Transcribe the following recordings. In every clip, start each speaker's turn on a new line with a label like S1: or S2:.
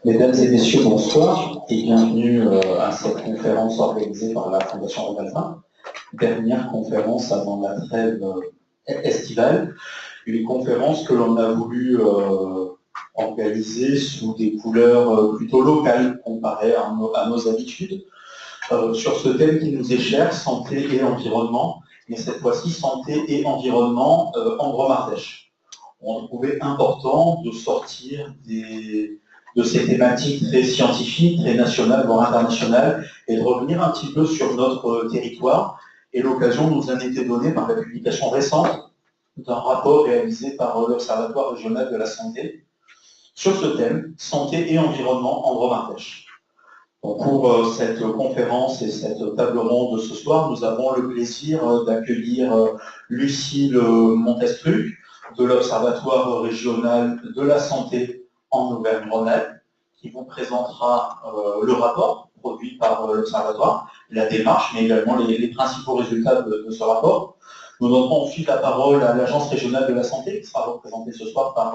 S1: Mesdames et messieurs, bonsoir et bienvenue à cette conférence organisée par la Fondation Robaltin. Dernière conférence avant la trêve estivale. Une conférence que l'on a voulu organiser sous des couleurs plutôt locales comparées à nos habitudes, sur ce thème qui nous est cher, santé et environnement, mais cette fois-ci santé et environnement en Drôme-Ardèche. On trouvait important de sortir de ces thématiques très scientifiques, très nationales, voire internationales, et de revenir un petit peu sur notre territoire. Et l'occasion nous a été donnée par la publication récente d'un rapport réalisé par l'Observatoire régional de la santé sur ce thème, santé et environnement en Drôme-Ardèche. Pour cette conférence et cette table ronde de ce soir, nous avons le plaisir d'accueillir Lucille Montestruc de l'Observatoire régional de la santé en Auvergne-Rhône-Alpes, qui vous présentera le rapport produit par l'Observatoire, la démarche, mais également les principaux résultats de ce rapport. Nous donnerons ensuite la parole à l'Agence régionale de la santé, qui sera représentée ce soir par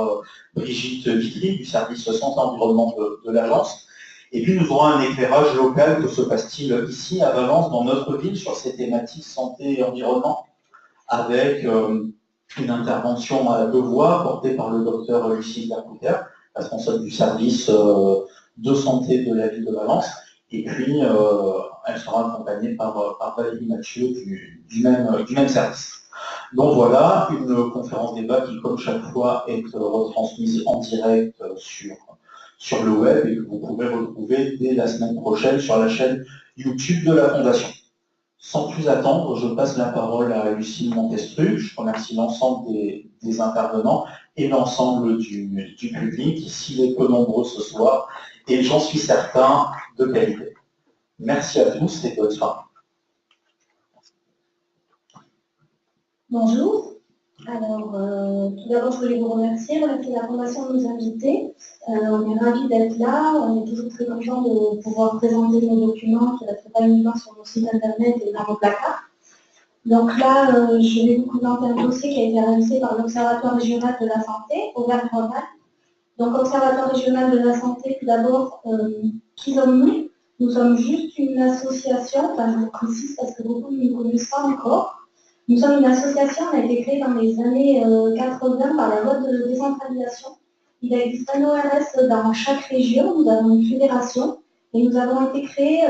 S1: Brigitte Vitry, du service santé-environnement de l'agence. Et puis nous aurons un éclairage local. Que se passe-t-il ici à Valence, dans notre ville, sur ces thématiques santé et environnement, avec une intervention à deux voix portée par le docteur Lucille Bercouter, responsable du service de santé de la ville de Valence, et puis elle sera accompagnée par Valérie Mathieu du même service. Donc voilà, une conférence débat qui, comme chaque fois, est retransmise en direct sur le web et que vous pourrez retrouver dès la semaine prochaine sur la chaîne YouTube de la Fondation. Sans plus attendre, je passe la parole à Lucille Montestruc. Je remercie l'ensemble des intervenants et l'ensemble du public, s'il est peu nombreux ce soir, et j'en suis certain, de qualité. Merci à tous et bonne soirée.
S2: Bonjour. Alors, tout d'abord, je voulais vous remercier la Fondation de nous inviter. On est ravis d'être là. On est toujours très contents de pouvoir présenter nos documents qui ne restent pas uniquement sur nos sites internet et dans nos placards. Donc là, je vais vous présenter un dossier qui a été réalisé par l'Observatoire régional de la santé, Auvergne-Rhône-Alpes. Donc, Observatoire régional de la santé, tout d'abord, qui sommes-nous? Nous sommes juste une association, enfin je vous précise parce que beaucoup ne nous connaissent pas encore. Nous sommes une association, on a été créée dans les années 80 par la loi de décentralisation. Il existe un ORS dans chaque région, nous avons une fédération, et nous avons été créés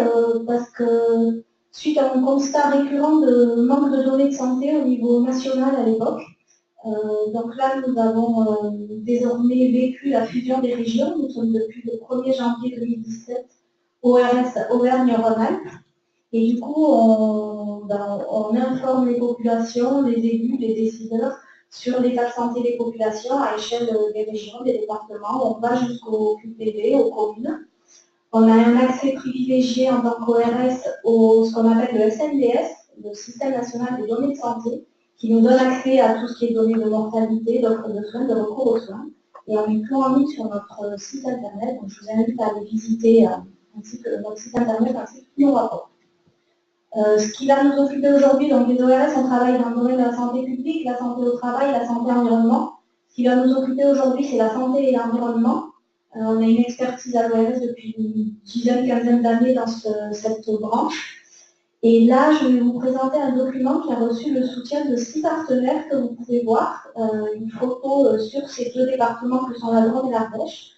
S2: parce que, suite à un constat récurrent de manque de données de santé au niveau national à l'époque, donc là, nous avons désormais vécu la fusion des régions. Nous sommes depuis le 1er janvier 2017 ORS Auvergne-Rhône-Alpes. Et du coup, on informe les populations, les élus, les décideurs sur l'état de santé des populations à échelle des régions, des départements. On va jusqu'au QPV, aux communes. On a un accès privilégié en tant qu'ORS au ce qu'on appelle le SNDS, le Système national des données de santé, qui nous donne accès à tout ce qui est données de mortalité, d'offres de soins, de recours aux soins. Et on est tout en ligne sur notre site internet, donc je vous invite à aller visiter notre site internet ainsi que tous nos rapports. Ce qui va nous occuper aujourd'hui, donc les ORS, on travaille dans le domaine de la santé publique, la santé au travail, la santé environnement. Ce qui va nous occuper aujourd'hui, c'est la santé et l'environnement. On a une expertise à l'ORS depuis une quinzaine d'années dans cette branche. Et là, je vais vous présenter un document qui a reçu le soutien de 6 partenaires que vous pouvez voir, une photo sur ces 2 départements que sont la Drôme et l'Ardèche,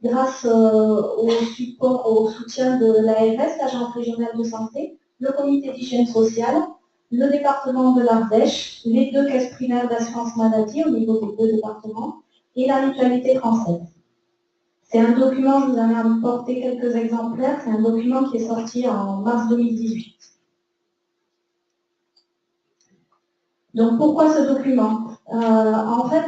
S2: grâce au support, au soutien de l'ARS, l'Agence régionale de santé, le comité d'hygiène sociale, le département de l'Ardèche, les 2 caisses primaires d'assurance maladie au niveau des 2 départements et la mutualité française. C'est un document, je vous en ai apporté quelques exemplaires, c'est un document qui est sorti en mars 2018. Donc pourquoi ce document? En fait,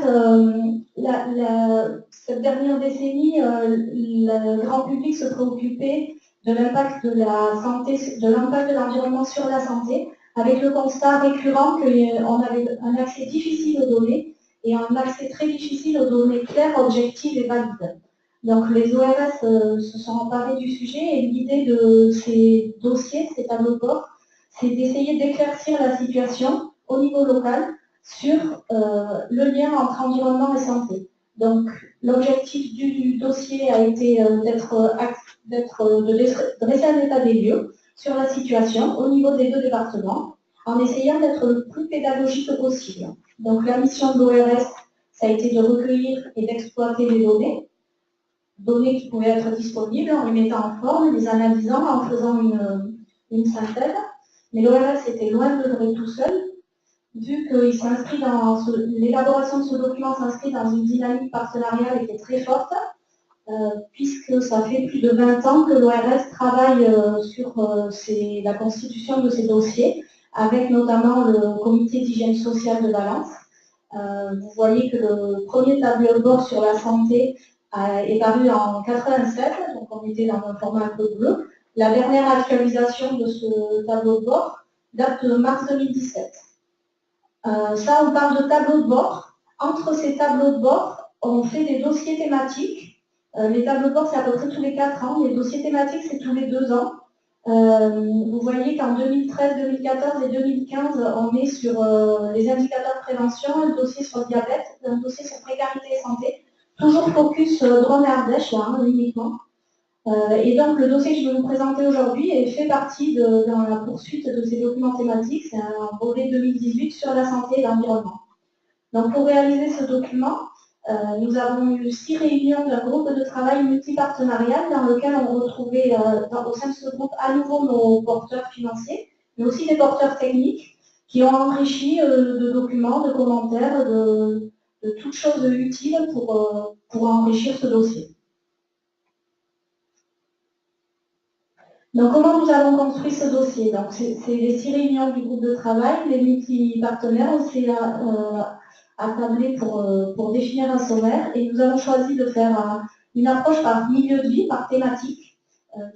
S2: cette dernière décennie, le grand public se préoccupait de l'impact de la santé, de l'impact de l'environnement sur la santé, avec le constat récurrent qu'on avait un accès difficile aux données et un accès très difficile aux données claires, objectives et valides. Donc les ORS se sont emparés du sujet et l'idée de ces dossiers, ces tableaux de bord, c'est d'essayer d'éclaircir la situation au niveau local sur le lien entre environnement et santé. Donc L'objectif du dossier a été de dresser un état des lieux sur la situation au niveau des deux départements, en essayant d'être le plus pédagogique possible. Donc la mission de l'ORS, ça a été de recueillir et d'exploiter les données qui pouvaient être disponibles, en les mettant en forme, les analysant, en faisant une synthèse. Mais l'ORS était loin de l'œuvrer tout seul, vu que l'élaboration de ce document s'inscrit dans une dynamique partenariale qui est très forte, puisque ça fait plus de 20 ans que l'ORS travaille sur la constitution de ces dossiers, avec notamment le comité d'hygiène sociale de Valence. Vous voyez que le premier tableau de bord sur la santé est paru en 87, donc on était dans un format un peu bleu. La dernière actualisation de ce tableau de bord date de mars 2017. Ça, on parle de tableau de bord. Entre ces tableaux de bord, on fait des dossiers thématiques. Les tableaux de bord, c'est à peu près tous les 4 ans. Les dossiers thématiques, c'est tous les 2 ans. Vous voyez qu'en 2013, 2014 et 2015, on est sur les indicateurs de prévention, un dossier sur le diabète, un dossier sur précarité et santé. Toujours focus Drôme et Ardèche, là, uniquement. Et donc, le dossier que je vais vous présenter aujourd'hui fait partie dans la poursuite de ces documents thématiques. C'est un volet 2018 sur la santé et l'environnement. Donc, pour réaliser ce document, nous avons eu 6 réunions d'un groupe de travail multipartenarial dans lequel on retrouvait au sein de ce groupe à nouveau nos porteurs financiers, mais aussi des porteurs techniques qui ont enrichi de documents, de commentaires, de toutes choses utiles pour enrichir ce dossier. Donc, comment nous avons construit ce dossier? Donc, c'est les 6 réunions du groupe de travail, les multi-partenaires, on s'est attablé pour définir un sommaire et nous avons choisi de faire une approche par milieu de vie, par thématique,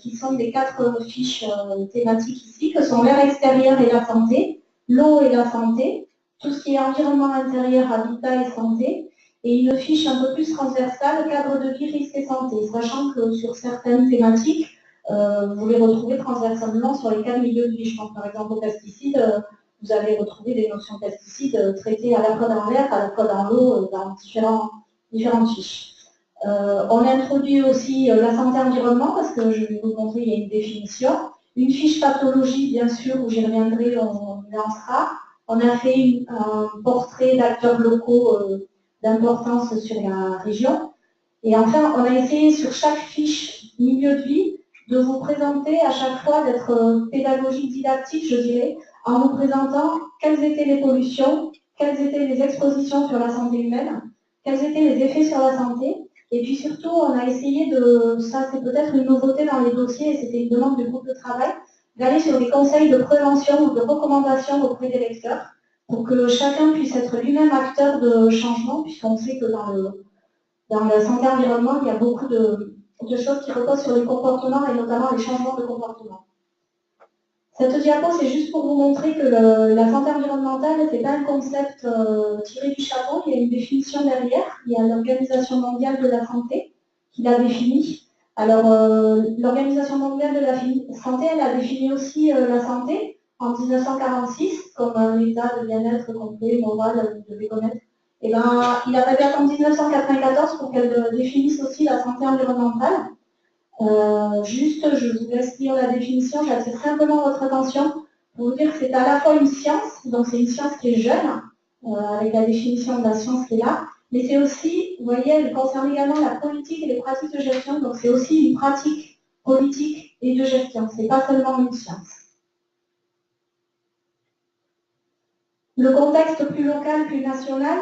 S2: qui sont les 4 fiches thématiques ici, que sont l'air extérieur et la santé, l'eau et la santé, tout ce qui est environnement intérieur, habitat et santé, et une fiche un peu plus transversale, cadre de vie, risque et santé, sachant que sur certaines thématiques, vous les retrouvez transversalement sur les 4 milieux de vie. Je pense par exemple aux pesticides, vous allez retrouver des notions de pesticides traitées à la fois dans l'air, à la fois dans l'eau, dans différentes fiches. On introduit aussi la santé environnement, parce que je vais vous montrer, il y a une définition. Une fiche pathologie, bien sûr, où j'y reviendrai, on lancera. On a fait un portrait d'acteurs locaux d'importance sur la région. Et enfin, on a essayé sur chaque fiche milieu de vie de vous présenter à chaque fois, d'être pédagogique, didactique, je dirais, en vous présentant quelles étaient les pollutions, quelles étaient les expositions sur la santé humaine, quels étaient les effets sur la santé. Et puis surtout, on a essayé ça c'est peut-être une nouveauté dans les dossiers, et c'était une demande du groupe de travail, d'aller sur des conseils de prévention ou de recommandations auprès des lecteurs, pour que chacun puisse être lui-même acteur de changement, puisqu'on sait que dans la santé environnement, il y a beaucoup de choses qui reposent sur les comportements et notamment les changements de comportement. Cette diapo, c'est juste pour vous montrer que la santé environnementale, ce n'est pas un concept tiré du chapeau, il y a une définition derrière. Il y a l'Organisation mondiale de la santé qui l'a définie. Alors, l'Organisation mondiale de la santé, elle a défini aussi la santé en 1946 comme un état de bien-être complet, moral, vous devez connaître. Et ben, il a fallu attendre 1994 pour qu'elle définisse aussi la santé environnementale. Juste, je vous laisse lire la définition, j'attire simplement votre attention pour vous dire que c'est à la fois une science, donc c'est une science qui est jeune, avec la définition de la science qui est là, mais c'est aussi, vous voyez, elle concerne également la politique et les pratiques de gestion, donc c'est aussi une pratique politique et de gestion, c'est pas seulement une science. Le contexte plus local, plus national,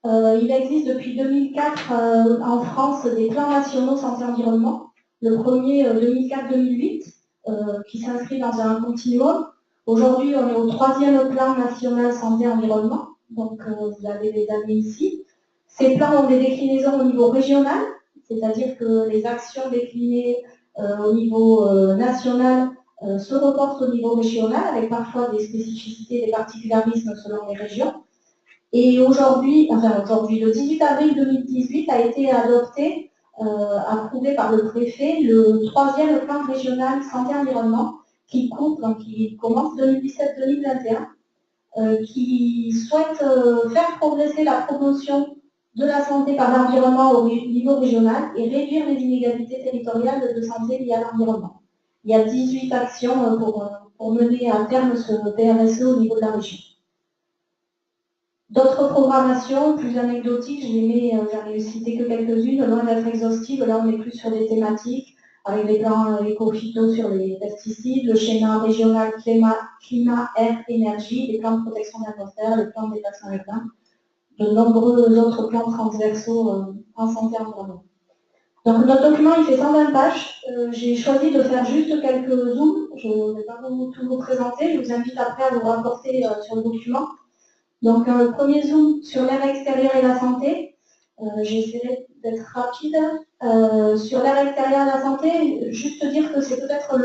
S2: il existe depuis 2004 en France des plans nationaux santé-environnement. Le premier, 2004-2008, qui s'inscrit dans un continuum. Aujourd'hui, on est au 3e plan national santé-environnement, donc vous avez les années ici. Ces plans ont des déclinaisons au niveau régional, c'est-à-dire que les actions déclinées au niveau national se reportent au niveau régional, avec parfois des spécificités, des particularismes selon les régions. Et aujourd'hui, le 18 avril 2018 a été adopté, approuvé par le préfet, le 3e plan régional santé-environnement qui commence 2017-2021, qui souhaite faire progresser la promotion de la santé par l'environnement au niveau régional et réduire les inégalités territoriales de santé liées à l'environnement. Il y a 18 actions pour mener à terme ce PRSE au niveau de la région. D'autres programmations plus anecdotiques, j'en ai cité que quelques-unes, loin d'être exhaustives. Là, on est plus sur des thématiques avec les plans éco-phyto sur les pesticides, le schéma régional climat, air, énergie, les plans de protection de l'atmosphère, les plans de déplacement urbain, de nombreux autres plans transversaux en santé environnement. Donc notre document, il fait 120 pages. J'ai choisi de faire juste quelques zooms. Je ne vais pas tout vous présenter. Je vous invite après à vous rapporter sur le document. Donc, premier zoom sur l'air extérieur et la santé. J'essaierai d'être rapide. Sur l'air extérieur et la santé, juste dire que c'est peut-être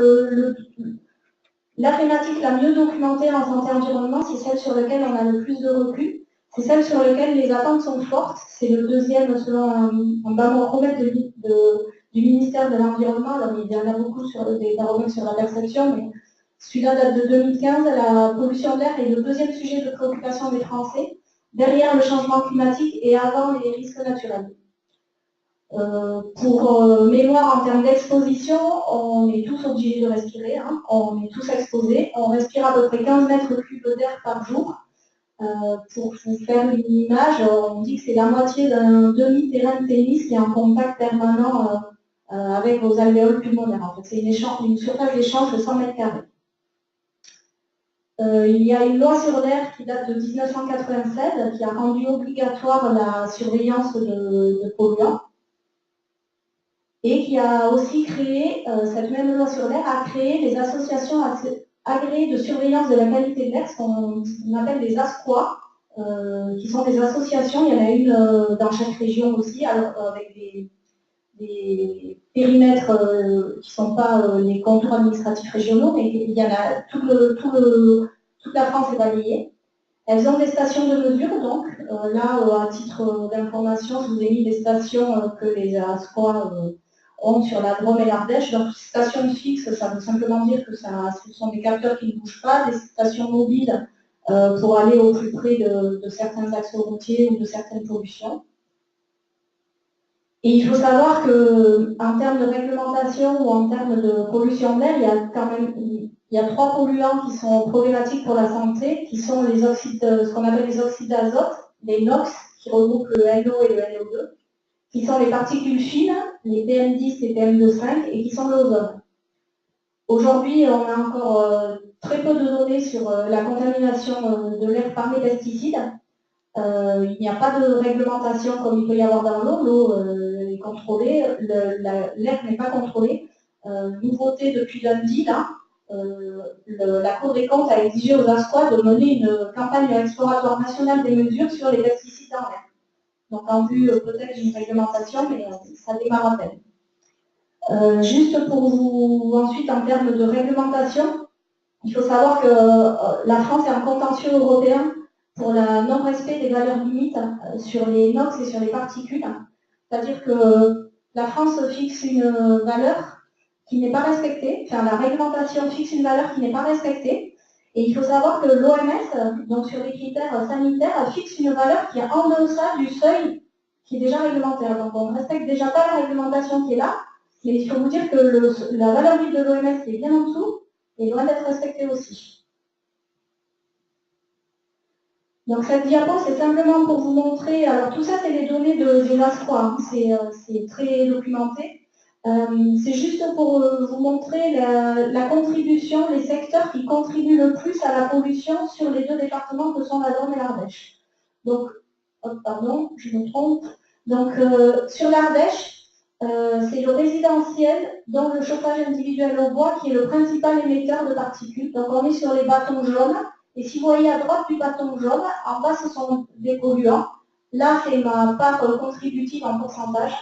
S2: la thématique la mieux documentée en santé-environnement, c'est celle sur laquelle on a le plus de recul. C'est celle sur laquelle les attentes sont fortes. C'est le deuxième selon un baromètre du ministère de l'Environnement. Alors, il y en a beaucoup sur des baromètres sur la perception, mais celui-là date de 2015. La pollution de l'air est le deuxième sujet de préoccupation des Français, derrière le changement climatique et avant les risques naturels. Pour mémoire, en termes d'exposition, on est tous obligés de respirer, hein. On est tous exposés. On respire à peu près 15 mètres cubes d'air par jour. Pour vous faire une image, on dit que c'est la moitié d'un demi-terrain de tennis qui est en contact permanent avec vos alvéoles pulmonaires. En fait, c'est une surface d'échange de 100 mètres carrés. Il y a une loi sur l'air qui date de 1996 qui a rendu obligatoire la surveillance de polluants et qui a aussi créé, cette même loi sur l'air a créé des associations agréées de surveillance de la qualité de l'air, ce qu'on appelle des ASQA, qui sont des associations. Il y en a une dans chaque région aussi, alors, avec des périmètres qui ne sont pas les contours administratifs régionaux, mais il y en a toute la France est balayée. Elles ont des stations de mesure, donc là, à titre d'information, je vous ai mis des stations que les ASQA ont sur la Drôme et l'Ardèche. Donc, stations fixes, ça veut simplement dire que ce sont des capteurs qui ne bougent pas, des stations mobiles pour aller au plus près de certains axes routiers ou de certaines pollutions. Et il faut savoir qu'en termes de réglementation ou en termes de pollution d'air, il y a 3 polluants qui sont problématiques pour la santé, qui sont les oxydes, ce qu'on appelle les oxydes d'azote, les NOx, qui regroupent le NO et le NO2, qui sont les particules fines, les PM10 et PM2,5, et qui sont l'ozone. Aujourd'hui, on a encore très peu de données sur la contamination de l'air par les pesticides. Il n'y a pas de réglementation comme il peut y avoir dans l'eau. L'eau est contrôlée, l'air n'est pas contrôlé. Nouveauté depuis lundi, là, la Cour des comptes a exigé aux ASQA de mener une campagne exploratoire nationale des mesures sur les pesticides dans l'air. Donc en vue peut-être d'une réglementation, mais ça démarre à peine. Juste pour vous, ensuite en termes de réglementation, il faut savoir que la France est en contentieux européen pour le non-respect des valeurs limites sur les NOx et sur les particules. C'est-à-dire que la France fixe une valeur qui n'est pas respectée, enfin la réglementation fixe une valeur qui n'est pas respectée, et il faut savoir que l'OMS, donc sur les critères sanitaires, fixe une valeur qui est en deçà du seuil qui est déjà réglementaire. Donc on ne respecte déjà pas la réglementation qui est là, mais il faut vous dire que la valeur limite de l'OMS est bien en dessous, et loin d'être respectée aussi. Donc cette diapo, c'est simplement pour vous montrer, alors tout ça c'est les données des ASQA, c'est très documenté. C'est juste pour vous montrer la contribution, les secteurs qui contribuent le plus à la pollution sur les 2 départements que sont la Drôme et l'Ardèche. Donc, pardon, je me trompe. Donc sur l'Ardèche, c'est le résidentiel dont le chauffage individuel au bois qui est le principal émetteur de particules. Donc on est sur les bâtons jaunes. Et si vous voyez à droite du bâton jaune, en bas ce sont des polluants. Là c'est ma part contributive en pourcentage.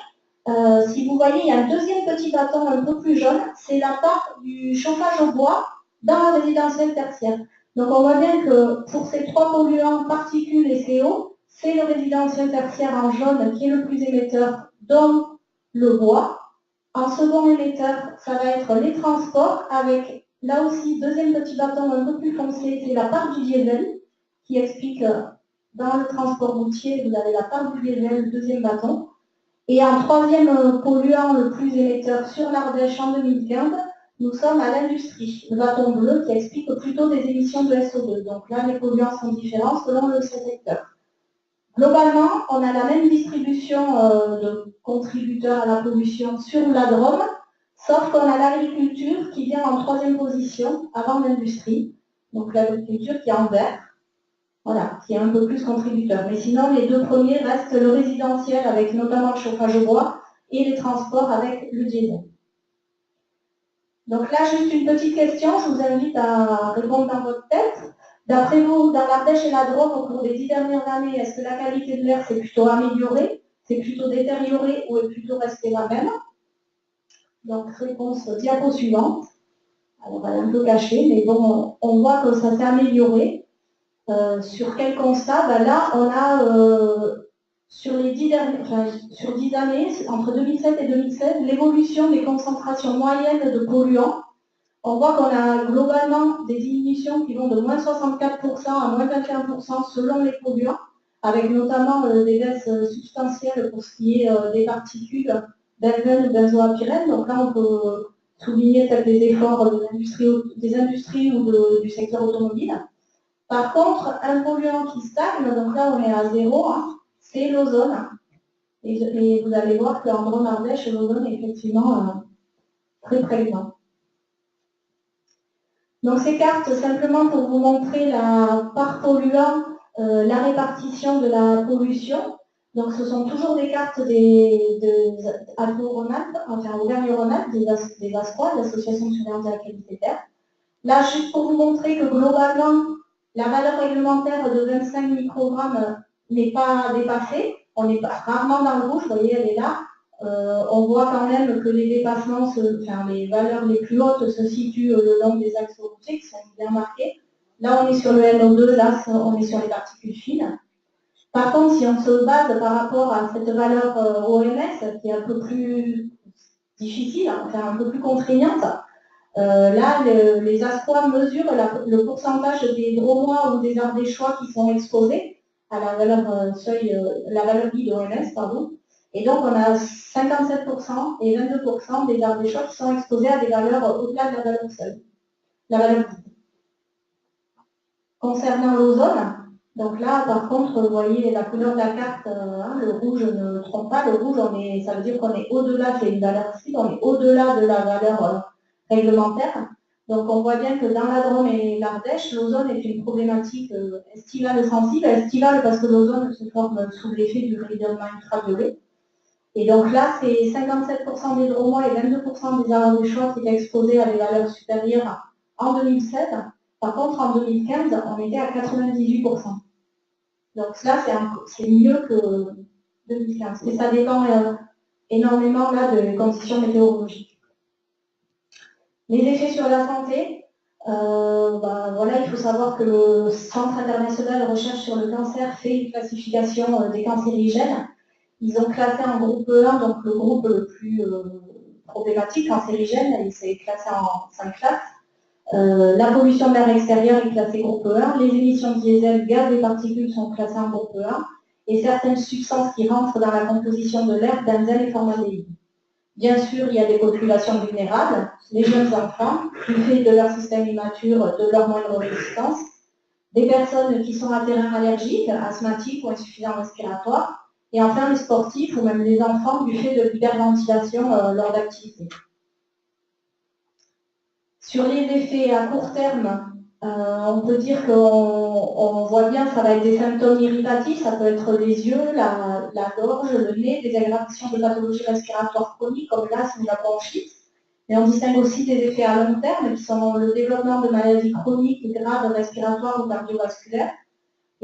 S2: Si vous voyez, il y a un deuxième petit bâton un peu plus jaune, c'est la part du chauffage au bois dans le résidentiel tertiaire. Donc on voit bien que pour ces 3 polluants, particules et CO, c'est le résidentiel tertiaire en jaune qui est le plus émetteur dans le bois. En second émetteur, ça va être les transports avec, là aussi, deuxième petit bâton un peu plus foncé, c'est la part du diesel qui explique Dans le transport routier, vous avez la part du diesel, le deuxième bâton. Et en troisième polluant le plus émetteur sur l'Ardèche en 2015, nous sommes à l'industrie, le bâton bleu qui explique plutôt des émissions de SO2. Donc là, les polluants sont différents selon le secteur. Globalement, on a la même distribution de contributeurs à la pollution sur la Drôme, sauf qu'on a l'agriculture qui vient en troisième position avant l'industrie. Donc l'agriculture qui est en vert, voilà, qui est un peu plus contributeur. Mais sinon, les deux premiers restent le résidentiel avec notamment le chauffage au bois et les transports avec le diesel. Donc là, juste une petite question, je vous invite à répondre dans votre tête. D'après vous, dans l'Ardèche et la Drôme, au cours des 10 dernières années, est-ce que la qualité de l'air s'est plutôt améliorée, s'est plutôt détériorée ou est plutôt restée la même? Donc, réponse diapo suivante. Alors, elle est un peu cachée, mais bon, on voit que ça s'est amélioré. Sur quel constat? Ben là, on a sur 10 années, entre 2007 et 2016, l'évolution des concentrations moyennes de polluants. On voit qu'on a globalement des diminutions qui vont de moins 64% à moins 21% selon les polluants, avec notamment des baisses substantielles pour ce qui est des particules benzène ou benzoapyrène. Donc là, on peut souligner peut-être des efforts des industries ou du secteur automobile. Par contre, un polluant qui stagne, donc là on est à 0, hein, c'est l'ozone. Et vous allez voir qu'en Drôme-Ardèche, l'ozone est effectivement très prégnant. Donc ces cartes, simplement pour vous montrer la part polluant, la répartition de la pollution. Donc ce sont toujours des cartes Alpes-Rhône-Alpes, enfin Auvergne-Rhône-Alpes, des ASPOA, l'Association de surveillance de la qualité de l'air. Là, juste pour vous montrer que globalement, la valeur réglementaire de 25 microgrammes n'est pas dépassée. On est rarement dans le rouge, vous voyez, elle est là. On voit quand même que les dépassements, les valeurs les plus hautes se situent le long des axes routiers qui sont bien marqués. Là, on est sur le NO2, là, on est sur les particules fines. Par contre, si on se base par rapport à cette valeur OMS, qui est un peu plus difficile, enfin un peu plus contraignante, là, les ASPOA mesurent le pourcentage des Dromois ou des Ardéchois qui sont exposés à la valeur la valeur guide OMS, pardon. Et donc, on a 57% et 22% des Ardéchois qui sont exposés à des valeurs au-delà de la valeur seuil, la valeur guide. Concernant l'ozone, donc là, par contre, vous voyez la couleur de la carte, hein, le rouge ne trompe pas, le rouge, ça veut dire qu'on est au-delà, c'est une valeur cible, on est au-delà de la valeur réglementaire. Donc on voit bien que dans la Drôme et l'Ardèche, l'ozone est une problématique estivale sensible. Estivale parce que l'ozone se forme sous l'effet du rayonnement ultraviolet. Et donc là, c'est 57% des Dromois et 22% des Ardéchois qui étaient exposés à des valeurs supérieures en 2007. Par contre, en 2015, on était à 98%. Donc là, c'est mieux que 2015. Et ça dépend énormément là, des conditions météorologiques. Les effets sur la santé, voilà, il faut savoir que le Centre international de recherche sur le cancer fait une classification des cancérigènes. Ils ont classé en groupe 1, donc le groupe le plus problématique, cancérigène, il s'est classé en 5 classes. La pollution de l'air extérieur est classée groupe 1, les émissions de diesel, gaz et particules sont classées en groupe 1, et certaines substances qui rentrent dans la composition de l'air, benzène et formaldéhyde. Bien sûr, il y a des populations vulnérables, les jeunes enfants, du fait de leur système immature, de leur moindre résistance, des personnes qui sont à terrain allergique, asthmatiques ou insuffisants respiratoires, et enfin les sportifs ou même les enfants du fait de l'hyperventilation lors d'activités. Sur les effets à court terme, on peut dire qu'on voit bien que ça va être des symptômes irritatifs, ça peut être les yeux, la gorge, le nez, des aggravations de pathologies respiratoires chroniques comme l'asthme ou la bronchite. Mais on distingue aussi des effets à long terme qui sont le développement de maladies chroniques graves respiratoires ou cardiovasculaires.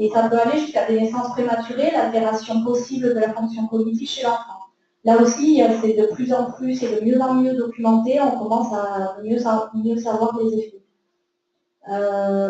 S2: Et ça peut aller jusqu'à des naissances prématurées, l'altération possible de la fonction cognitive chez l'enfant. Là aussi, c'est de plus en plus et de mieux en mieux documenté, on commence à mieux savoir les effets.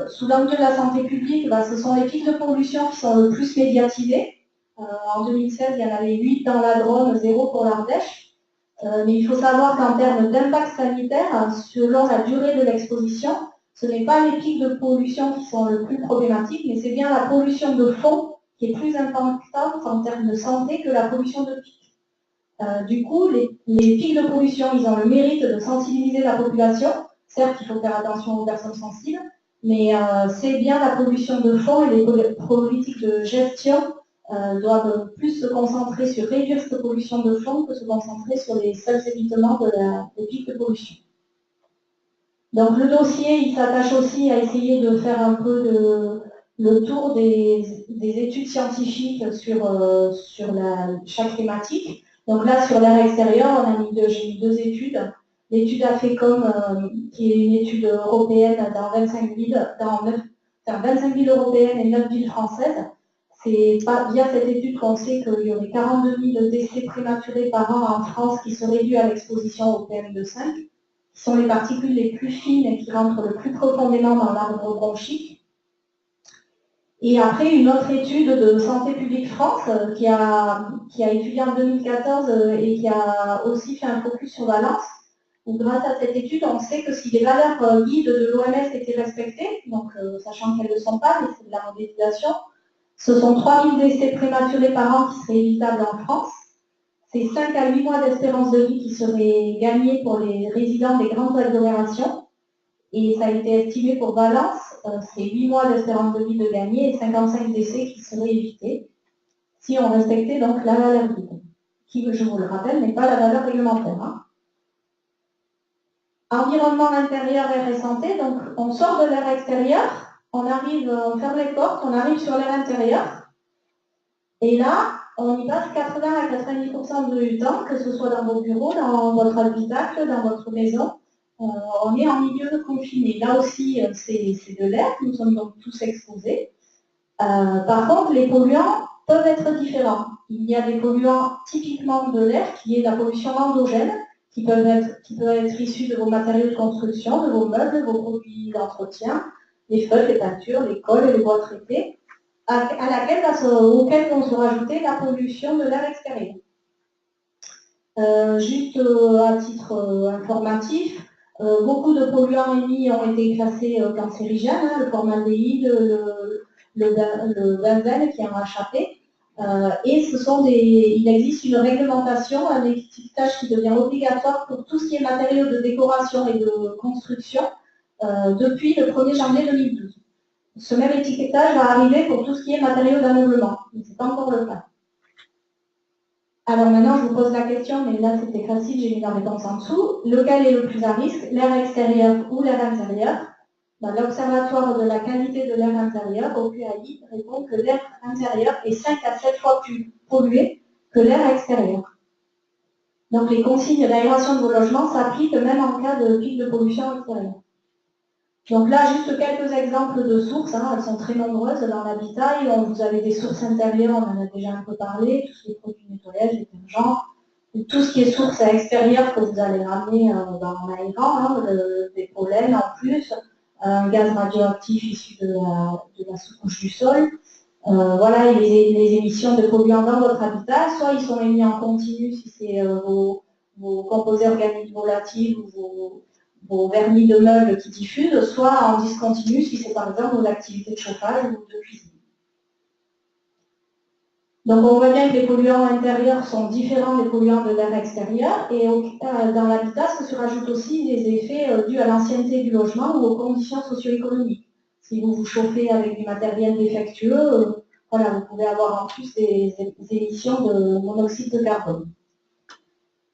S2: Sous l'angle de la santé publique, ce sont les pics de pollution qui sont le plus médiatisés. En 2016, il y en avait 8 dans la Drôme, 0 pour l'Ardèche. Mais il faut savoir qu'en termes d'impact sanitaire, selon la durée de l'exposition, ce n'est pas les pics de pollution qui sont le plus problématiques, mais c'est bien la pollution de fond qui est plus impactante en termes de santé que la pollution de pic. Du coup, les pics de pollution, ils ont le mérite de sensibiliser la population. Certes, il faut faire attention aux personnes sensibles, mais c'est bien la pollution de fond et les politiques de gestion doivent plus se concentrer sur réduire cette pollution de fond que se concentrer sur les seuls évitements des pics de pollution. Donc le dossier, il s'attache aussi à essayer de faire un peu le tour des études scientifiques sur chaque thématique. Donc là, sur l'air extérieur, j'ai mis 2 études. L'étude AFECOM, qui est une étude européenne dans 25 villes, 25 villes européennes et 9 villes françaises. C'est via cette étude qu'on sait qu'il y aurait 42 000 décès prématurés par an en France qui seraient dus à l'exposition au PM2,5, qui sont les particules les plus fines et qui rentrent le plus profondément dans l'arbre bronchique. Et après, une autre étude de Santé publique France qui a étudié en 2014 et qui a aussi fait un focus sur Valence, où grâce à cette étude, on sait que si les valeurs guides de l'OMS étaient respectées, donc sachant qu'elles ne le sont pas, mais c'est de la modélisation, ce sont 3 000 décès prématurés par an qui seraient évitables en France. C'est 5 à 8 mois d'espérance de vie qui seraient gagnés pour les résidents des grandes agglomérations. Et ça a été estimé pour Valence, c'est 8 mois d'espérance de vie de gagner et 55 décès qui seraient évités si on respectait donc la valeur guide, qui, je vous le rappelle, n'est pas la valeur réglementaire. Hein. Environnement intérieur, air et santé, donc on sort de l'air extérieur, on ferme les portes, on arrive sur l'air intérieur, et là, on y passe 80 à 90% du temps, que ce soit dans vos bureaux, dans votre habitacle, dans votre maison, on est en milieu confiné. Là aussi, c'est de l'air, nous sommes donc tous exposés. Par contre, les polluants peuvent être différents. Il y a des polluants typiquement de l'air, qui est la pollution endogène, qui peut être issue de vos matériaux de construction, de vos meubles, de vos produits d'entretien, les feuilles, les peintures, les colles et les bois traités, auquel vont se rajouter la pollution de l'air extérieur. Juste à titre informatif, beaucoup de polluants émis ont été classés cancérigènes, hein, le formaldéhyde, le benzène qui est en HAP. Et il existe une réglementation, un étiquetage qui devient obligatoire pour tout ce qui est matériaux de décoration et de construction depuis le 1er janvier 2012. Ce même étiquetage va arriver pour tout ce qui est matériaux d'ameublement, mais ce n'est pas encore le cas. Alors maintenant, je vous pose la question, mais là c'était facile, j'ai mis la réponse en dessous. Lequel est le plus à risque, l'air extérieur ou l'air intérieur? L'Observatoire de la qualité de l'air intérieur, OQAI, répond que l'air intérieur est 5 à 7 fois plus pollué que l'air extérieur. Donc les consignes d'aération de vos logements s'appliquent même en cas de pic de pollution extérieure. Donc là, juste quelques exemples de sources, hein, elles sont très nombreuses dans l'habitat, et vous avez des sources intérieures, on en a déjà un peu parlé, tout ce qui est produits de nettoyage, détergents, tout ce qui est source extérieure que vous allez ramener en aérant, hein, des pollens en plus, un gaz radioactif issu de la sous-couche du sol. Voilà, et les émissions de polluants dans votre habitat, soit ils sont émis en continu si c'est vos composés organiques volatiles ou vos vernis de meubles qui diffusent, soit en discontinu si c'est par exemple vos activités de chauffage ou de cuisine. Donc on voit bien que les polluants intérieurs sont différents des polluants de l'air extérieur, et dans l'habitat se surajoutent aussi des effets dus à l'ancienneté du logement ou aux conditions socio-économiques. Si vous vous chauffez avec du matériel défectueux, voilà, vous pouvez avoir en plus des émissions de monoxyde de carbone.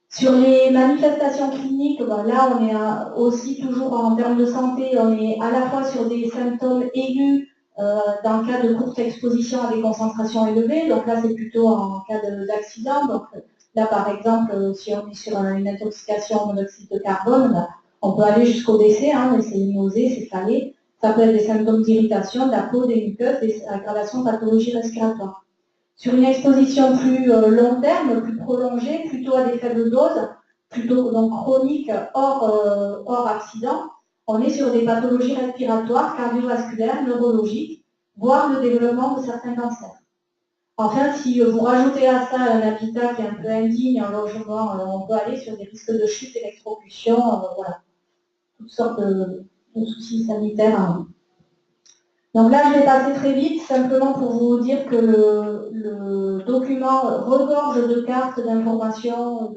S2: Sur les manifestations cliniques, là on est aussi toujours en termes de santé, on est à la fois sur des symptômes aigus dans le cas de courte exposition à des concentrations élevées, donc là c'est plutôt en cas d'accident. Donc là par exemple, si on est sur une intoxication au monoxyde de carbone, on peut aller jusqu'au décès, hein, c'est nausées, céphalées. Ça peut être des symptômes d'irritation de la peau, des muqueuses, des aggravations de pathologies respiratoires. Sur une exposition plus long terme, plus prolongée, plutôt à des faibles doses, plutôt donc chroniques hors accident, on est sur des pathologies respiratoires, cardiovasculaires, neurologiques, voire le développement de certains cancers. Enfin, si vous rajoutez à ça un habitat qui est un peu indigne, un logement, on peut aller sur des risques de chute, d'électrocution, voilà, toutes sortes de soucis sanitaires. Donc là, je vais passer très vite, simplement pour vous dire que le document regorge de cartes d'informations,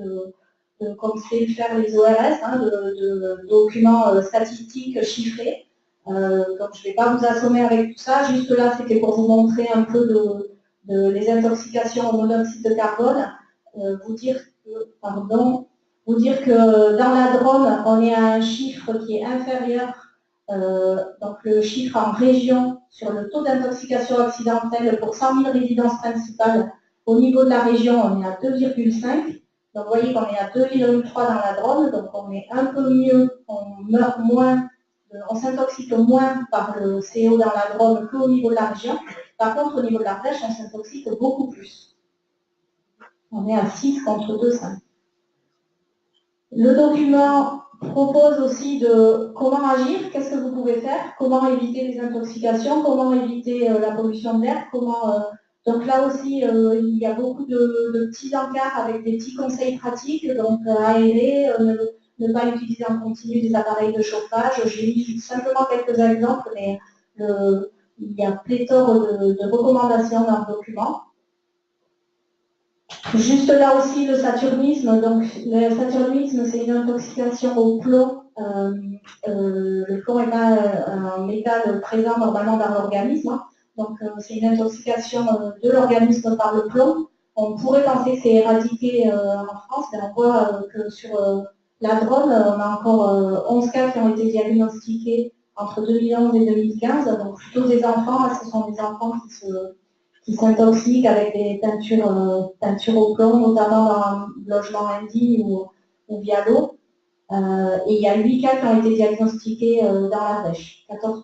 S2: comme c'est le faire les ORS, hein, de documents statistiques chiffrés. Donc je ne vais pas vous assommer avec tout ça, juste là c'était pour vous montrer un peu les intoxications au monoxyde de carbone, vous dire que dans la Drôme, on est à un chiffre qui est inférieur, donc le chiffre en région sur le taux d'intoxication accidentelle pour 100 000 résidences principales. Au niveau de la région, on est à 2,5. Donc vous voyez qu'on est à 2,3 dans la Drôme, donc on est un peu mieux, on meurt moins, on s'intoxique moins par le CO dans la Drôme qu'au niveau de la région. Par contre, au niveau de l'Ardèche, on s'intoxique beaucoup plus. On est à 6 contre 2,5. Le document propose aussi de comment agir, qu'est-ce que vous pouvez faire, comment éviter les intoxications, comment éviter la pollution de l'air, donc là aussi, il y a beaucoup de petits encarts avec des petits conseils pratiques, donc aérer, ne pas utiliser en continu des appareils de chauffage. J'ai mis simplement quelques exemples, mais il y a pléthore de recommandations dans le document. Juste là aussi, le saturnisme. Donc, le saturnisme, c'est une intoxication au plomb. Le plomb n'est pas un métal présent normalement dans l'organisme. Hein. Donc, c'est une intoxication de l'organisme par le plomb. On pourrait penser que c'est éradiqué en France, mais on voit que sur la Drôme, on a encore 11 cas qui ont été diagnostiqués entre 2011 et 2015. Donc, plutôt des enfants. Ce sont des enfants qui s'intoxiquent avec des teintures au plomb, notamment dans un logement indigne ou via l'eau. Et il y a 8 cas qui ont été diagnostiqués dans l'Ardèche, 14%.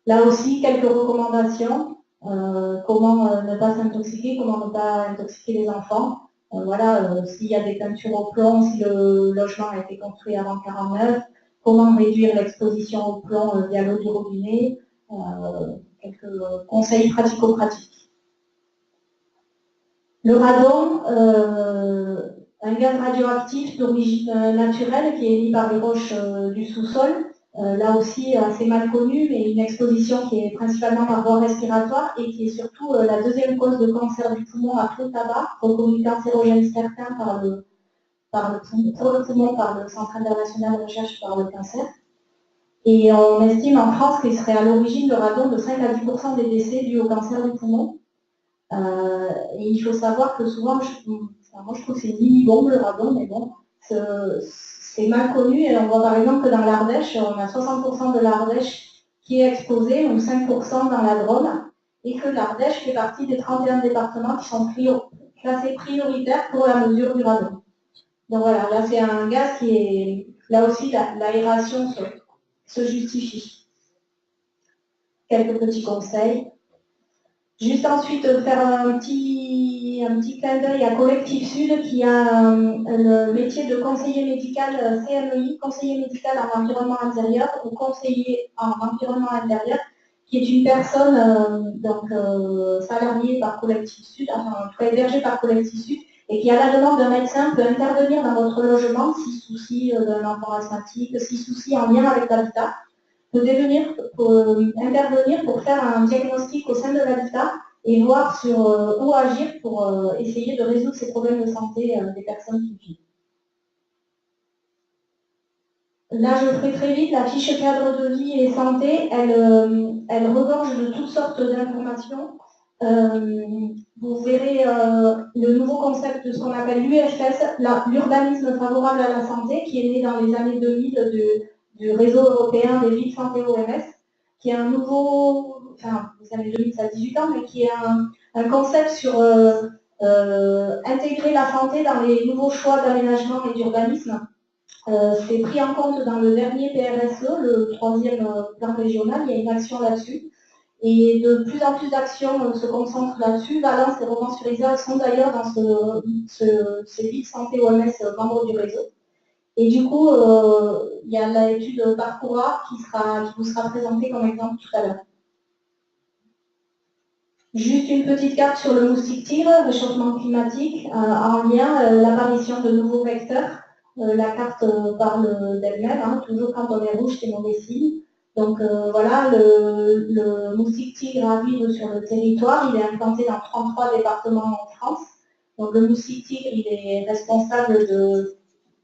S2: Là aussi, quelques recommandations. Comment ne pas s'intoxiquer, comment ne pas intoxiquer les enfants. Voilà, s'il y a des teintures au plomb, si le logement a été construit avant 1949, comment réduire l'exposition au plomb via l'eau du robinet. Quelques conseils pratico-pratiques. Le radon, un gaz radioactif d'origine naturelle qui est émis par les roches du sous-sol, là aussi assez mal connu, mais une exposition qui est principalement par voie respiratoire et qui est surtout la deuxième cause de cancer du poumon après le tabac, reconnu cancérogène certain pour le poumon par le Centre international de recherche par le cancer. Et on estime en France qu'il serait à l'origine le radon de 5 à 10% des décès dus au cancer du poumon. Et il faut savoir que souvent, moi je trouve que c'est une mini-bombe le radon, mais bon, c'est mal connu. Et on voit par exemple que dans l'Ardèche, on a 60% de l'Ardèche qui est exposée, ou 5% dans la Drôme, et que l'Ardèche fait partie des 31 départements qui sont classés prioritaires pour la mesure du radon. Donc voilà, là c'est un gaz qui est, là aussi l'aération se justifie. Quelques petits conseils. Juste ensuite, faire un petit clin d'œil à Collectif Sud qui a le métier de conseiller médical CMEI, conseiller médical en environnement intérieur ou conseiller en environnement intérieur, qui est une personne salariée par Collectif Sud, enfin en tout cas hébergée par Collectif Sud, et qui à la demande d'un médecin peut intervenir dans votre logement si souci d'un enfant asthmatique, si souci en lien avec l'habitat, peut intervenir pour faire un diagnostic au sein de l'habitat et voir sur où agir pour essayer de résoudre ces problèmes de santé des personnes qui vivent. Là, je ferai très vite, la fiche cadre de vie et santé, elle regorge de toutes sortes d'informations. Vous verrez le nouveau concept de ce qu'on appelle l'UFS, l'urbanisme favorable à la santé, qui est né dans les années 2000 du réseau européen des villes santé OMS, qui est un nouveau, enfin, les années 2000, ça a 18 ans, mais qui est un concept sur intégrer la santé dans les nouveaux choix d'aménagement et d'urbanisme. C'est pris en compte dans le dernier PRSE, le 3e plan régional, il y a une action là-dessus. Et de plus en plus d'actions se concentrent là-dessus. Valence et Romans-sur-Isère sont d'ailleurs dans ces villes santé OMS membres du réseau. Et du coup, il y a l'étude Parcoura qui vous sera présentée comme exemple tout à l'heure. Juste une petite carte sur le moustique tigre, réchauffement climatique, en lien, l'apparition de nouveaux vecteurs. La carte parle d'elle-même, hein, toujours quand on est rouge, c'est mauvais signe. Donc voilà, le moustique tigre arrive sur le territoire, il est implanté dans 33 départements en France. Donc le moustique tigre, il est responsable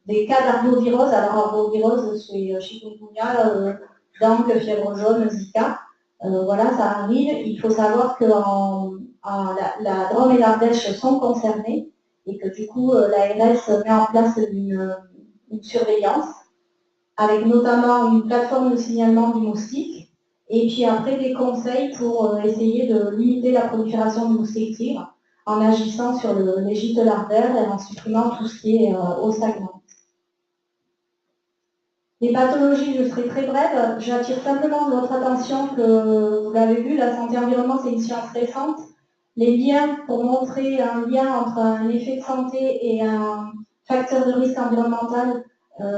S2: des cas d'arbovirose. Alors arbovirose, c'est chikungunya, dengue, fièvre jaune, Zika. Voilà, ça arrive. Il faut savoir que la Drôme et l'Ardèche sont concernés et que du coup, l'ARS met en place une surveillance avec notamment une plateforme de signalement du moustique et puis après des conseils pour essayer de limiter la prolifération du moustique tigre en agissant sur les gîtes larvaires et en supprimant tout ce qui est eau stagnante. Les pathologies, je serai très brève. J'attire simplement votre attention que, vous l'avez vu, la santé-environnement, c'est une science récente. Les liens, pour montrer un lien entre un effet de santé et un facteur de risque environnemental,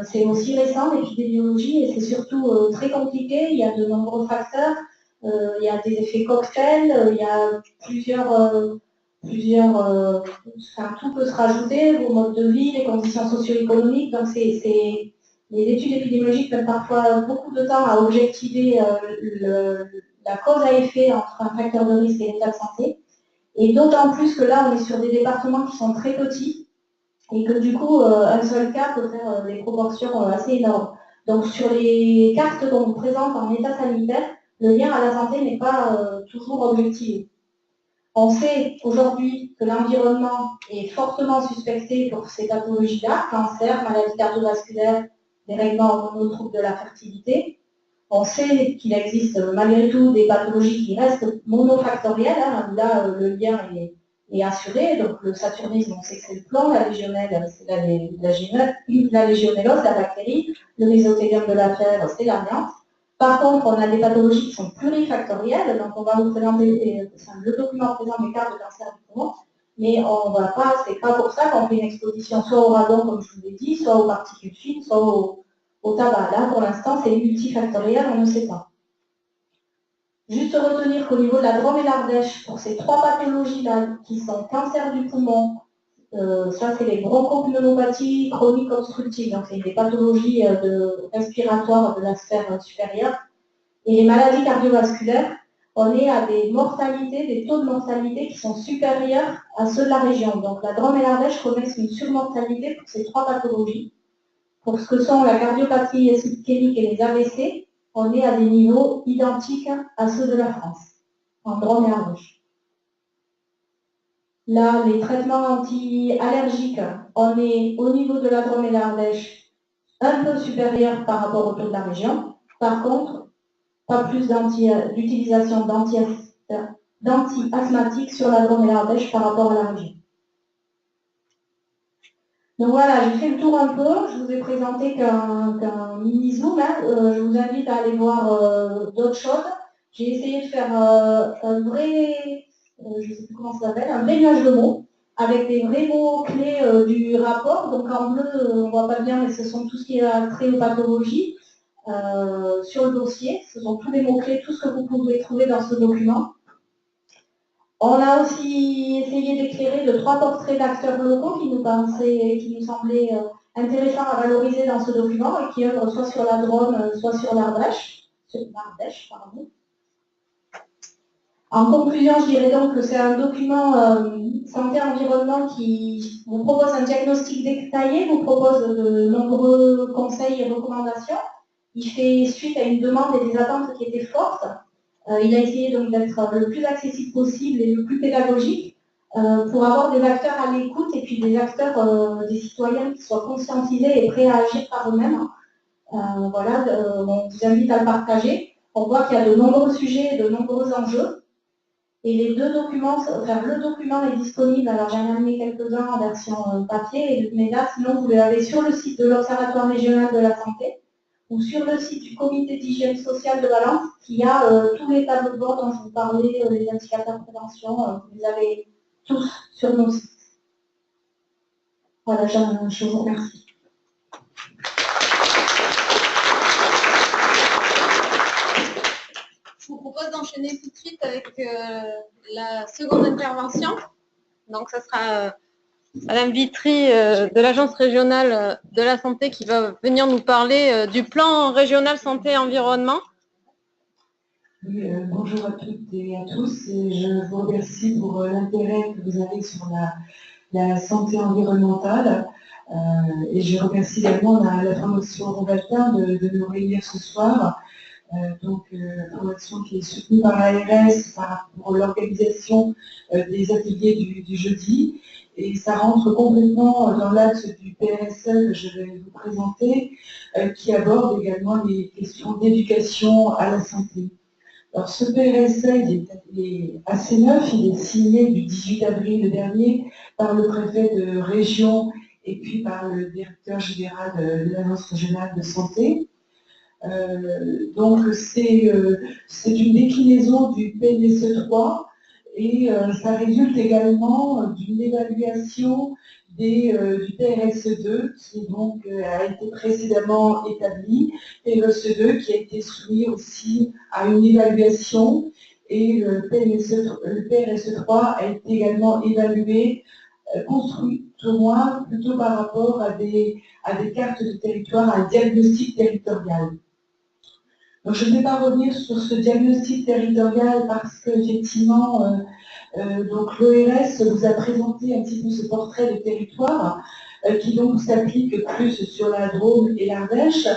S2: c'est aussi récent, l'épidémiologie, et c'est surtout très compliqué. Il y a de nombreux facteurs, il y a des effets cocktails, il y a enfin, tout peut se rajouter, vos modes de vie, les conditions socio-économiques, donc les études épidémiologiques prennent parfois beaucoup de temps à objectiver la cause à effet entre un facteur de risque et l'état de santé. Et d'autant plus que là, on est sur des départements qui sont très petits et que du coup, un seul cas peut faire des proportions assez énormes. Donc sur les cartes qu'on vous présente en état sanitaire, le lien à la santé n'est pas toujours objectivé. On sait aujourd'hui que l'environnement est fortement suspecté pour ces pathologies-là, cancer, maladies cardiovasculaires, dérèglements hormonaux, troubles de la fertilité. On sait qu'il existe malgré tout des pathologies qui restent monofactorielles. Hein. Là, le lien est assuré. Donc le saturnisme, on sait que c'est le plomb, la légionelle, c'est la légionellose, la bactérie, le mésothélium de la fièvre, c'est l'amiante. Par contre, on a des pathologies qui sont plurifactorielles. Donc on va vous présenter, le document présente des cas de cancer du poumon. Mais on va pas, c'est pas pour ça qu'on fait une exposition soit au radon, comme je vous l'ai dit, soit aux particules fines, soit au tabac. Là, pour l'instant, c'est multifactoriel, on ne sait pas. Juste retenir qu'au niveau de la Drôme et l'Ardèche, pour ces trois pathologies-là, qui sont cancer du poumon, ça c'est les bronchopneumopathies chroniques obstructives, donc c'est des pathologies respiratoires de la sphère supérieure, et les maladies cardiovasculaires, on est à des mortalités, des taux de mortalité qui sont supérieurs à ceux de la région. Donc la Drôme et l'Ardèche connaissent une surmortalité pour ces trois pathologies. Pour ce que sont la cardiopathie ischémique et les AVC, on est à des niveaux identiques à ceux de la France, en Drôme et Ardèche. Là, les traitements anti-allergiques, on est au niveau de la Drôme et l'Ardèche un peu supérieur par rapport au taux de la région. Par contre, pas plus d'utilisation d'anti-asthmatiques sur la Drôme et l'Ardèche par rapport à la région. Donc voilà, j'ai fait le tour un peu, je vous ai présenté qu'un mini-zoom, hein. Je vous invite à aller voir d'autres choses. J'ai essayé de faire un vrai, je ne sais plus comment ça s'appelle, un vrai nuage de mots, avec des vrais mots-clés du rapport. Donc en bleu, on ne voit pas bien, mais ce sont tout ce qui est trait aux pathologies sur le dossier. Ce sont tous les mots-clés, tout ce que vous pouvez trouver dans ce document. On a aussi essayé d'éclairer de 3 portraits d'acteurs locaux qui nous semblaient intéressants à valoriser dans ce document et qui œuvrent soit sur la Drôme, soit sur l'Ardèche. En conclusion, je dirais donc que c'est un document santé-environnement qui vous propose un diagnostic détaillé, vous propose de nombreux conseils et recommandations. Il fait suite à une demande et des attentes qui étaient fortes. Il a essayé donc d'être le plus accessible possible et le plus pédagogique pour avoir des acteurs à l'écoute et puis des acteurs, des citoyens qui soient conscientisés et prêts à agir par eux-mêmes. Voilà, on vous invite à le partager. On voit qu'il y a de nombreux sujets et de nombreux enjeux. Et les deux documents, enfin le document est disponible, alors j'en ai amené quelques-uns en version papier, mais là sinon vous l'avez sur le site de l'Observatoire régional de la santé, ou sur le site du comité d'hygiène sociale de Valence, qui a tous les tableaux de bord dont je vous parlais, les indicateurs de prévention, vous les avez tous sur nos sites. Voilà, je vous remercie.
S3: Je vous propose d'enchaîner tout de suite avec la seconde intervention. Donc, ce sera Madame Vitry de l'Agence régionale de la santé qui va venir nous parler du plan régional santé-environnement
S4: Oui, bonjour à toutes et à tous. Et je vous remercie pour l'intérêt que vous avez sur la santé environnementale. Et je remercie également la Fondation Rovaltin de nous réunir ce soir. Fondation qui est soutenue par l'ARS pour l'organisation des ateliers du jeudi. Et ça rentre complètement dans l'axe du PRSE que je vais vous présenter, qui aborde également les questions d'éducation à la santé. Alors ce PRSE, il est assez neuf, il est signé du 18 avril dernier par le préfet de région et puis par le directeur général de l'Agence régionale de santé. Donc c'est une déclinaison du PNSE 3 et ça résulte également d'une évaluation du PRSE 2 qui donc a été précédemment établi, PRSE 2 qui a été soumis aussi à une évaluation et le PRSE 3 a été également évalué, construit au moins plutôt par rapport à des cartes de territoire, à un diagnostic territorial. Donc, je ne vais pas revenir sur ce diagnostic territorial parce qu'effectivement, donc l'ORS vous a présenté un petit peu ce portrait de territoire qui donc s'applique plus sur la Drôme et l'Ardèche,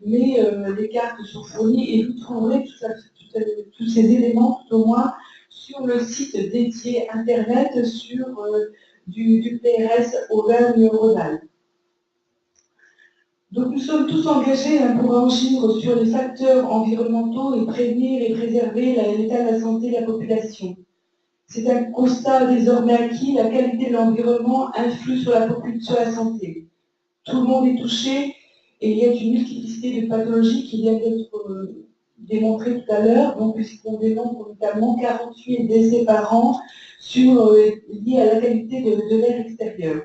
S4: mais les cartes sont fournies et vous trouverez tous ces éléments tout au moins sur le site dédié Internet sur du PRS Auvergne-Rhône-Alpes. Donc nous sommes tous engagés pour agir sur les facteurs environnementaux et prévenir et préserver l'état de la santé de la population. C'est un constat désormais acquis, la qualité de l'environnement influe sur la santé. Tout le monde est touché et il y a une multiplicité de pathologies qui viennent d'être démontrées tout à l'heure. Donc puisqu'on dénombre notamment 48 décès par an liés à la qualité de l'air extérieur.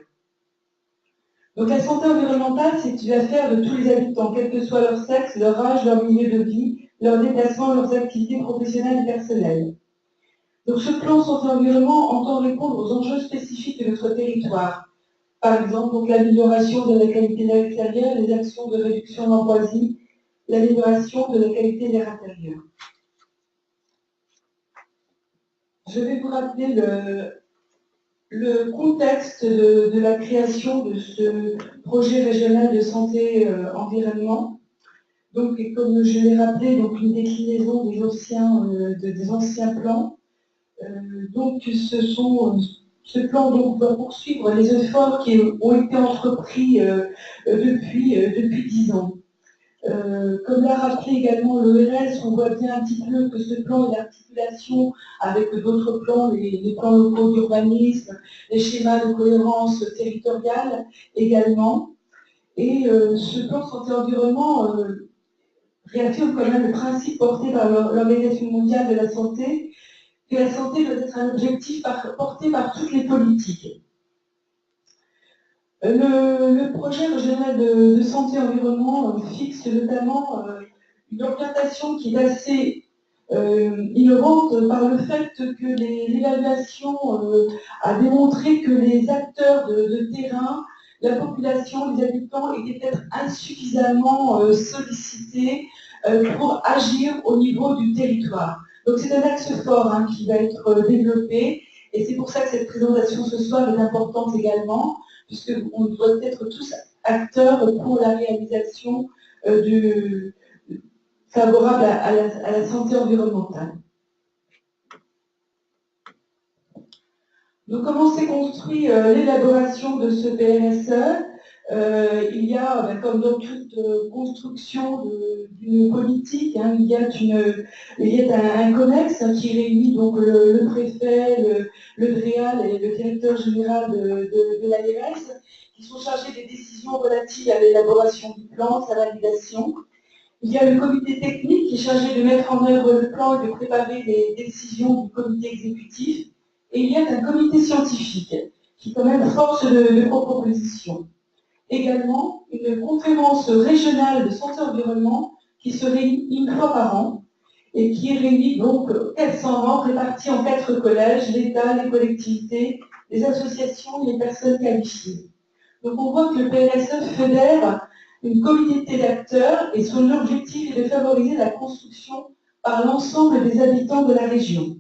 S4: Donc la santé environnementale, c'est une affaire de tous les habitants, quel que soit leur sexe, leur âge, leur milieu de vie, leurs déplacements, leurs activités professionnelles et personnelles. Donc ce plan santé-environnement entend répondre aux enjeux spécifiques de notre territoire. Par exemple, l'amélioration de la qualité de l'air extérieur, les actions de réduction d'ambroisie, l'amélioration de la qualité de l'air intérieur. Je vais vous rappeler le contexte de la création de ce projet régional de santé environnement. Donc, et comme je l'ai rappelé, donc une déclinaison des anciens plans. Ce plan donc, va poursuivre les efforts qui ont été entrepris depuis 10 ans. Comme l'a rappelé également l'ORS, on voit bien un petit peu que ce plan est l'articulation avec d'autres plans, les plans locaux d'urbanisme, les schémas de cohérence territoriale également. Et ce plan santé-environnement réaffirme quand même le principe porté par l'Organisation mondiale de la santé, que la santé doit être un objectif porté par toutes les politiques. Le projet régional de santé et environnement fixe notamment une orientation qui est assez innovante par le fait que l'évaluation a démontré que les acteurs de terrain, la population, les habitants étaient peut-être insuffisamment sollicités pour agir au niveau du territoire. Donc c'est un axe fort qui va être développé et c'est pour ça que cette présentation ce soir est importante également, puisqu'on doit être tous acteurs pour la réalisation favorable à la santé environnementale. Donc comment s'est construit l'élaboration de ce PRSE? Il y a, comme dans toute construction d'une politique, il y a un CONEX qui réunit donc le préfet, le DREAL et le directeur général de l'ARS, qui sont chargés des décisions relatives à l'élaboration du plan, sa validation. Il y a le comité technique qui est chargé de mettre en œuvre le plan et de préparer les décisions du comité exécutif. Et il y a un comité scientifique qui quand même force de propositions. Également, une conférence régionale de santé-environnement qui se réunit une fois par an et qui réunit donc 400 membres répartis en 4 collèges, l'État, les collectivités, les associations et les personnes qualifiées. Donc on voit que le PRSE fédère une communauté d'acteurs et son objectif est de favoriser la construction par l'ensemble des habitants de la région.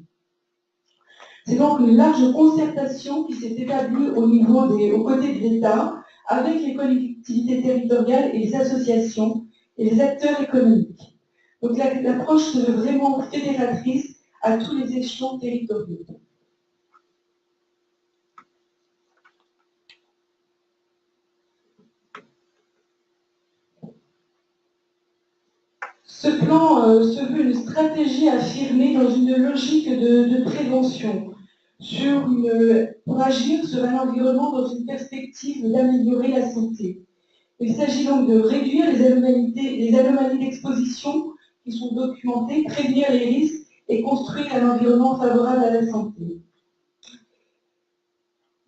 S4: C'est donc une large concertation qui s'est établie aux côtés de l'État, avec les collectivités territoriales et les associations et les acteurs économiques. Donc l'approche se veut vraiment fédératrice à tous les échelons territoriaux. Ce plan se veut une stratégie affirmée dans une logique de prévention, pour agir sur un environnement dans une perspective d'améliorer la santé. Il s'agit donc de réduire les anomalies d'exposition qui sont documentées, prévenir les risques et construire un environnement favorable à la santé.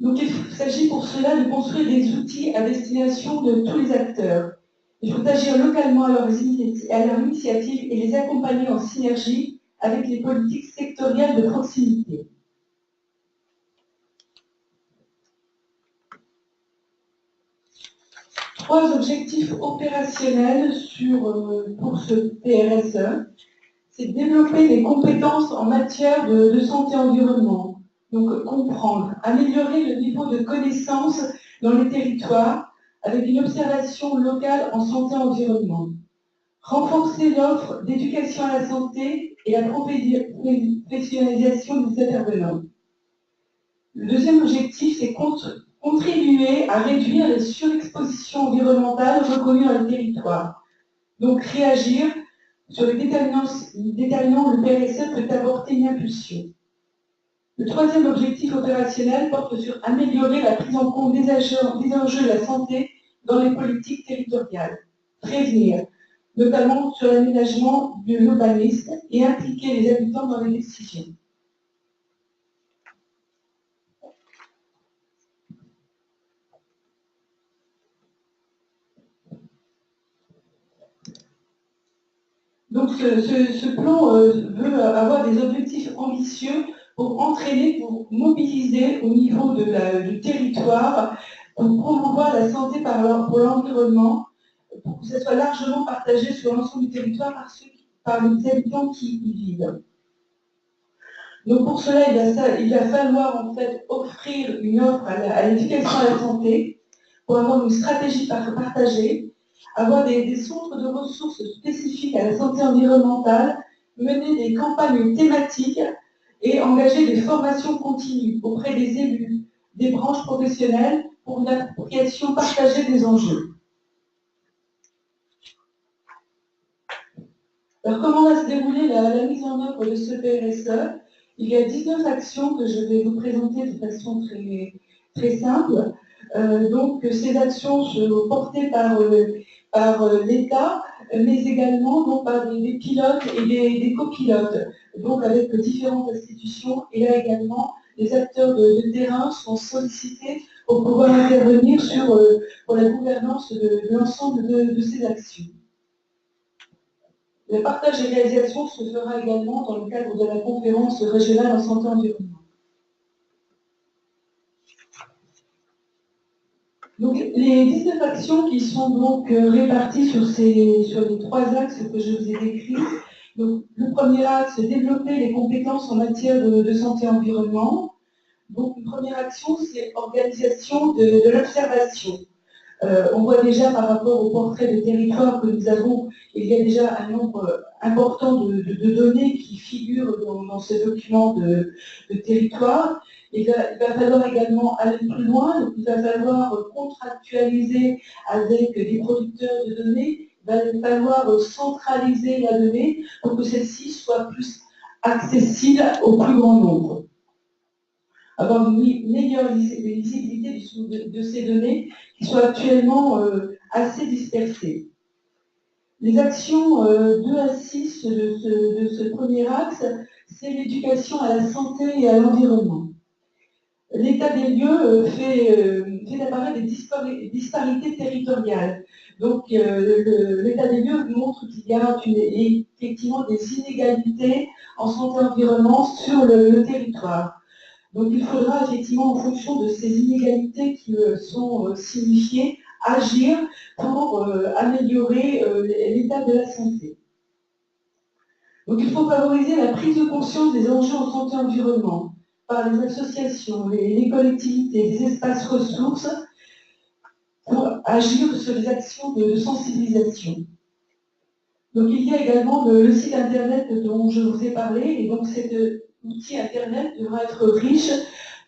S4: Donc il s'agit pour cela de construire des outils à destination de tous les acteurs. Il faut agir localement à leur initiative et les accompagner en synergie avec les politiques sectorielles de proximité. Trois objectifs opérationnels pour ce PRSE. C'est développer les compétences en matière de santé-environnement. Donc comprendre, améliorer le niveau de connaissance dans les territoires avec une observation locale en santé-environnement. Renforcer l'offre d'éducation à la santé et la professionnalisation des intervenants. Le deuxième objectif, c'est contribuer à réduire les surexpositions environnementales reconnues dans le territoire. Donc réagir sur les déterminants où le PRSE peut apporter une impulsion. Le troisième objectif opérationnel porte sur améliorer la prise en compte des enjeux de la santé dans les politiques territoriales. Prévenir, notamment sur l'aménagement de l'urbanisme et impliquer les habitants dans les décisions. Donc ce plan veut avoir des objectifs ambitieux pour entraîner, pour mobiliser au niveau du territoire, pour promouvoir la santé pour l'environnement, pour que ça soit largement partagé sur l'ensemble du territoire par les habitants qui y vivent. Donc pour cela, il va falloir en fait offrir une offre à l'éducation à la santé, pour avoir une stratégie partagée, avoir des centres de ressources spécifiques à la santé environnementale, mener des campagnes thématiques et engager des formations continues auprès des élus, des branches professionnelles pour une appropriation partagée des enjeux. Alors comment va se dérouler la mise en œuvre de ce PRSE? Il y a 19 actions que je vais vous présenter de façon très simple. Donc ces actions sont portées par l'État, mais également donc, par des pilotes et des copilotes, donc avec différentes institutions. Et là également, les acteurs de terrain sont sollicités pour pouvoir intervenir pour la gouvernance de l'ensemble de ces actions. Le partage des réalisations se fera également dans le cadre de la conférence régionale en santé environnement. Donc, les 19 actions qui sont donc réparties sur les trois axes que je vous ai décrits. Donc, le premier axe, développer les compétences en matière de santé-environnement. Donc, une première action, c'est organisation de l'observation. On voit déjà par rapport au portrait de territoire que nous avons, il y a déjà un nombre important de données qui figurent dans ce document de territoire. Il va falloir également aller plus loin, donc il va falloir contractualiser avec des producteurs de données, il va falloir centraliser la donnée pour que celle-ci soit plus accessible au plus grand nombre. Avoir une meilleure visibilité de ces données qui sont actuellement assez dispersées. Les actions 2 à 6 de ce premier axe, c'est l'éducation à la santé et à l'environnement. L'état des lieux fait apparaître des disparités territoriales. Donc l'état des lieux montre qu'il y a effectivement des inégalités en santé-environnement sur le territoire. Donc il faudra effectivement, en fonction de ces inégalités qui sont signifiées, agir pour améliorer l'état de la santé. Donc il faut favoriser la prise de conscience des enjeux en santé et environnement par les associations, les collectivités, les espaces ressources pour agir sur les actions de sensibilisation. Donc il y a également le site internet dont je vous ai parlé, et donc cet outil internet devra être riche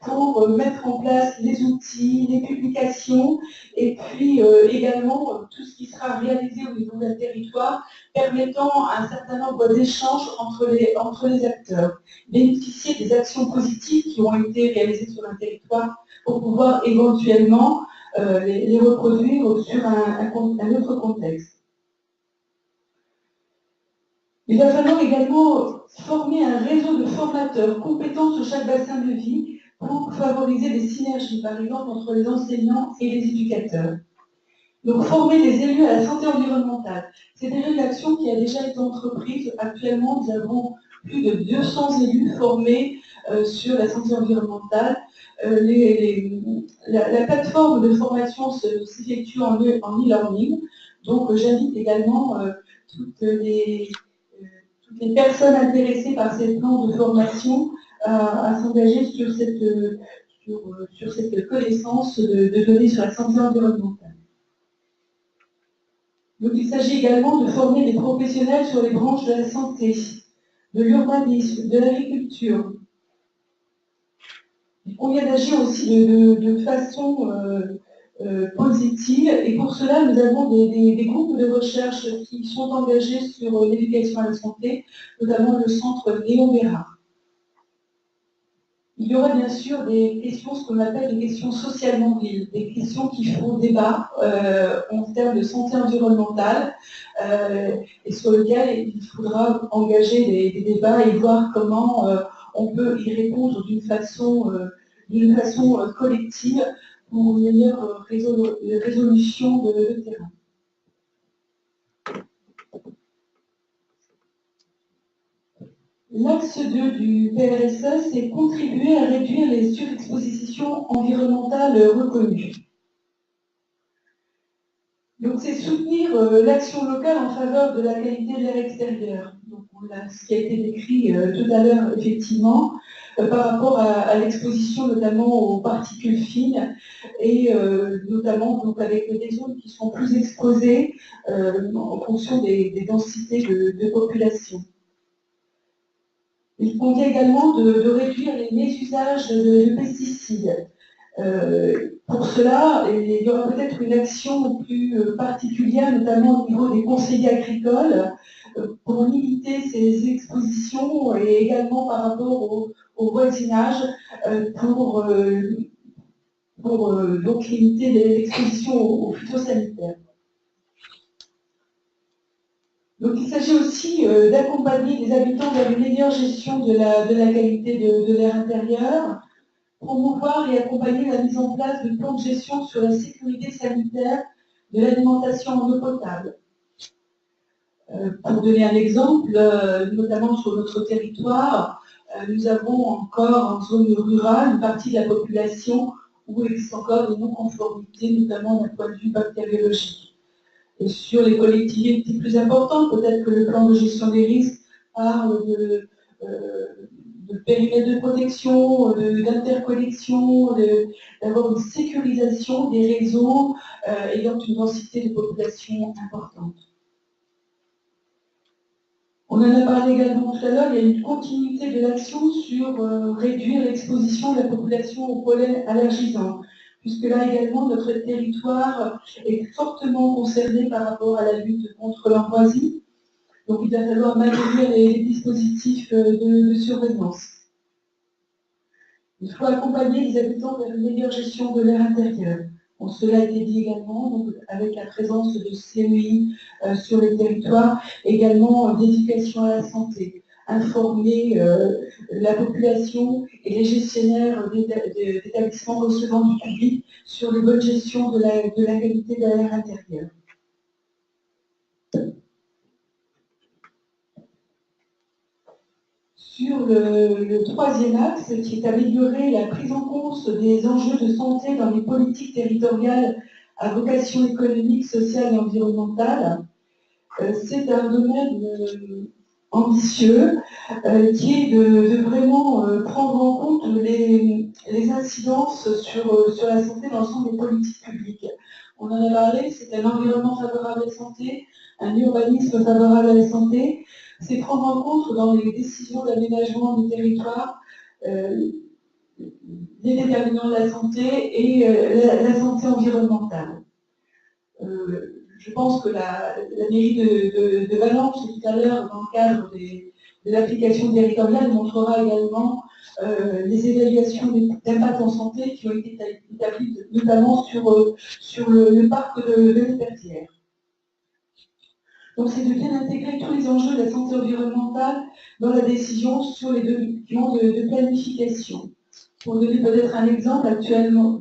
S4: pour mettre en place les outils, les publications, et puis également tout ce qui sera réalisé au niveau d'un territoire, permettant un certain nombre d'échanges entre les acteurs, bénéficier des actions positives qui ont été réalisées sur un territoire pour pouvoir éventuellement les reproduire sur un autre contexte. Il va falloir également former un réseau de formateurs compétents sur chaque bassin de vie pour favoriser des synergies, par exemple, entre les enseignants et les éducateurs. Donc, former les élus à la santé environnementale. C'est déjà une action qui a déjà été entreprise. Actuellement, nous avons plus de 200 élus formés sur la santé environnementale. La plateforme de formation s'effectue en e-learning. Donc, j'invite également toutes les personnes intéressées par ces plans de formation à s'engager sur cette connaissance de données sur la santé environnementale. Donc il s'agit également de former des professionnels sur les branches de la santé, de l'urbanisme, de l'agriculture. Il convient d'agir aussi de façon positive, et pour cela nous avons des groupes de recherche qui sont engagés sur l'éducation à la santé, notamment le centre Léon Bérard. Il y aura bien sûr des questions, ce qu'on appelle des questions socialement vives, des questions qui font débat en termes de santé environnementale, et sur lesquelles il faudra engager des débats et voir comment on peut y répondre d'une façon collective pour une meilleure résolution de terrain. L'axe 2 du PRSE, c'est contribuer à réduire les surexpositions environnementales reconnues. Donc c'est soutenir l'action locale en faveur de la qualité de l'air extérieur. Donc, ce qui a été décrit tout à l'heure, effectivement, par rapport à l'exposition notamment aux particules fines, et notamment donc, avec des zones qui sont plus exposées en fonction des densités de population. Il convient également de réduire les mésusages de pesticides. Pour cela, il y aura peut-être une action plus particulière, notamment au niveau des conseillers agricoles, pour limiter ces expositions, et également par rapport au voisinage, pour donc limiter l'exposition aux phytosanitaires. Donc il s'agit aussi d'accompagner les habitants vers une meilleure gestion de la qualité de l'air intérieur, promouvoir et accompagner la mise en place de plans de gestion sur la sécurité sanitaire de l'alimentation en eau potable. Pour donner un exemple, notamment sur notre territoire, nous avons encore en zone rurale une partie de la population où il existe encore des non-conformités, notamment d'un point de vue bactériologique. Et sur les collectivités plus importantes, peut-être que le plan de gestion des risques parle de périmètre de protection, d'interconnexion, d'avoir une sécurisation des réseaux ayant une densité de population importante. On en a parlé également tout à l'heure, il y a une continuité de l'action sur réduire l'exposition de la population au pollen allergisant, puisque là également notre territoire est fortement concerné par rapport à la lutte contre l'ambroisie. Donc il va falloir maintenir les dispositifs de surveillance. Il faut accompagner les habitants vers une meilleure gestion de l'air intérieur. Bon, cela a été dit également, donc, avec la présence de CEI sur les territoires, également d'éducation à la santé, informer la population et les gestionnaires d'établissements recevant du public sur les bonnes gestions de la qualité de l'air intérieur. Sur le troisième axe, qui est améliorer la prise en compte des enjeux de santé dans les politiques territoriales à vocation économique, sociale et environnementale, c'est un domaine ambitieux qui est de vraiment prendre en compte les incidences sur la santé dans l'ensemble des politiques publiques. On en a parlé, c'est un environnement favorable à la santé, un urbanisme favorable à la santé, c'est prendre en compte dans les décisions d'aménagement du territoire les déterminants de la santé et la santé environnementale. Je pense que la mairie de Valence, tout à l'heure, dans le cadre de l'application territoriale, montrera également les évaluations d'impact en santé qui ont été établies notamment sur le parc de l'Épertière. Donc c'est de bien intégrer tous les enjeux de la santé environnementale dans la décision sur les documents de planification. Pour donner peut-être un exemple,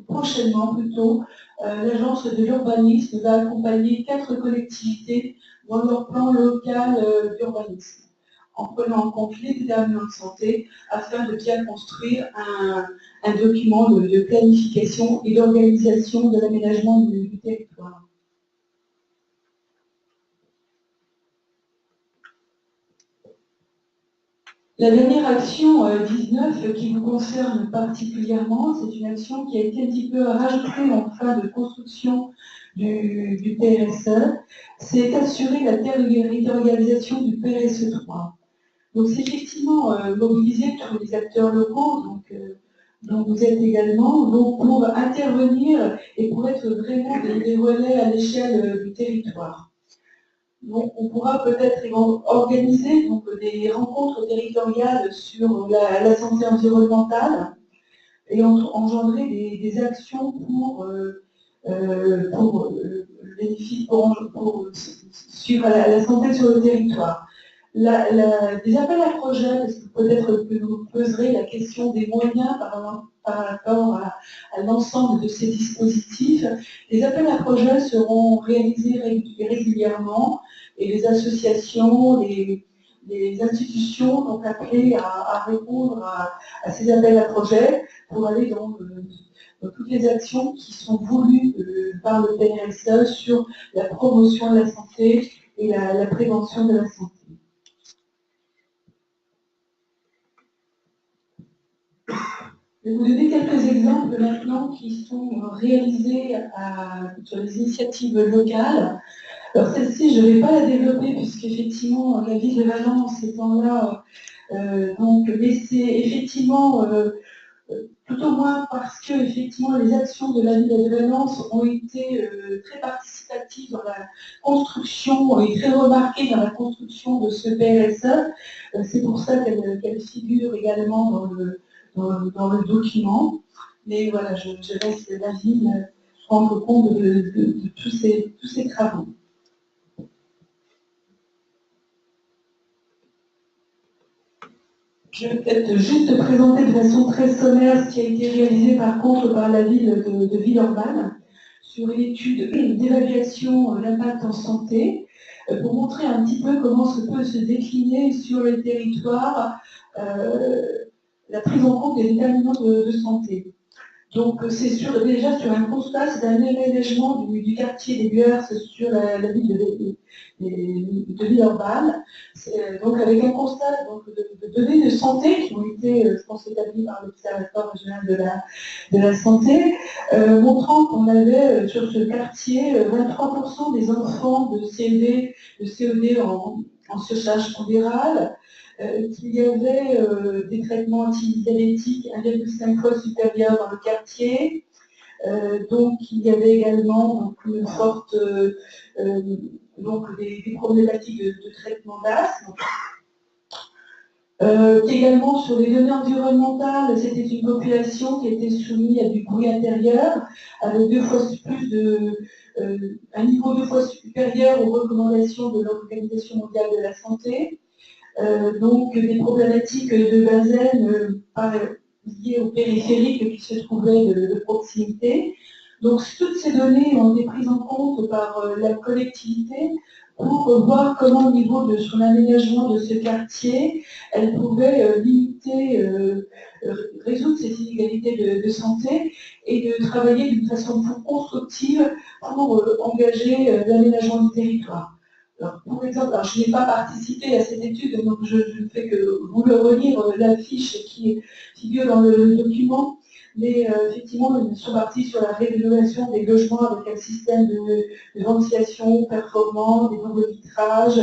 S4: prochainement plutôt, l'agence de l'urbanisme va accompagner 4 collectivités dans leur plan local d'urbanisme, en prenant en compte les déterminants de santé afin de bien construire un document de planification et d'organisation de l'aménagement du territoire. La dernière action 19 qui vous concerne particulièrement, c'est une action qui a été un petit peu rajoutée en fin de construction du PRSE, c'est assurer la territorialisation du PRSE 3. Donc c'est effectivement mobiliser tous les acteurs locaux, dont vous êtes également, donc pour intervenir et pour être vraiment des relais à l'échelle du territoire. Donc, on pourra peut-être organiser des rencontres territoriales sur la santé environnementale et engendrer des actions pour suivre la santé sur le territoire. Des appels à projets, parce que peut-être que vous poserez la question des moyens par rapport à l'ensemble de ces dispositifs. Les appels à projets seront réalisés régulièrement et les associations, les institutions sont appelées à répondre à ces appels à projets pour aller dans toutes les actions qui sont voulues par le PRSE sur la promotion de la santé et la prévention de la santé. Je vais vous donner quelques exemples maintenant qui sont réalisés sur les initiatives locales. Alors celle-ci, je ne vais pas la développer puisqu'effectivement la ville de Valence étant là, mais c'est effectivement tout au moins parce que effectivement les actions de la ville de Valence ont été très participatives dans la construction et très remarquées dans la construction de ce PRSE. C'est pour ça qu'elle figure également dans le document. Mais voilà, je laisse la ville rendre compte de tous ces travaux. Je vais peut-être juste présenter de façon très sommaire ce qui a été réalisé par contre par la ville de Villeurbanne sur une étude d'évaluation d'impact en santé pour montrer un petit peu comment peut se décliner sur le territoire la prise en compte des déterminants de santé. Donc c'est déjà sur un constat, c'est un aménagement du quartier des Bueurs sur la ville de Villeurbanne, donc avec un constat de données de santé qui ont été, je pense, établies par l'Observatoire régional de la santé, montrant qu'on avait sur ce quartier 23% des enfants de CED en surcharge pondérale, qu'il y avait des traitements antidiabétiques 1,5 fois supérieurs dans le quartier. Donc il y avait également une forte des problématiques de traitement d'asthme. Également sur les données environnementales, c'était une population qui était soumise à du bruit intérieur, avec un niveau 2 fois supérieur aux recommandations de l'Organisation mondiale de la santé. Donc des problématiques de benzène liées au périphérique qui se trouvaient de proximité. Donc toutes ces données ont été prises en compte par la collectivité pour voir comment au niveau de son aménagement de ce quartier, elle pouvait résoudre ces inégalités de santé et de travailler d'une façon plus constructive pour engager l'aménagement du territoire. Alors, pour exemple, alors, je n'ai pas participé à cette étude, donc je ne fais que vous le relire, la fiche qui figure dans le document, mais effectivement, ils sont partis sur la rénovation des logements avec un système de ventilation performant, des nouveaux vitrages,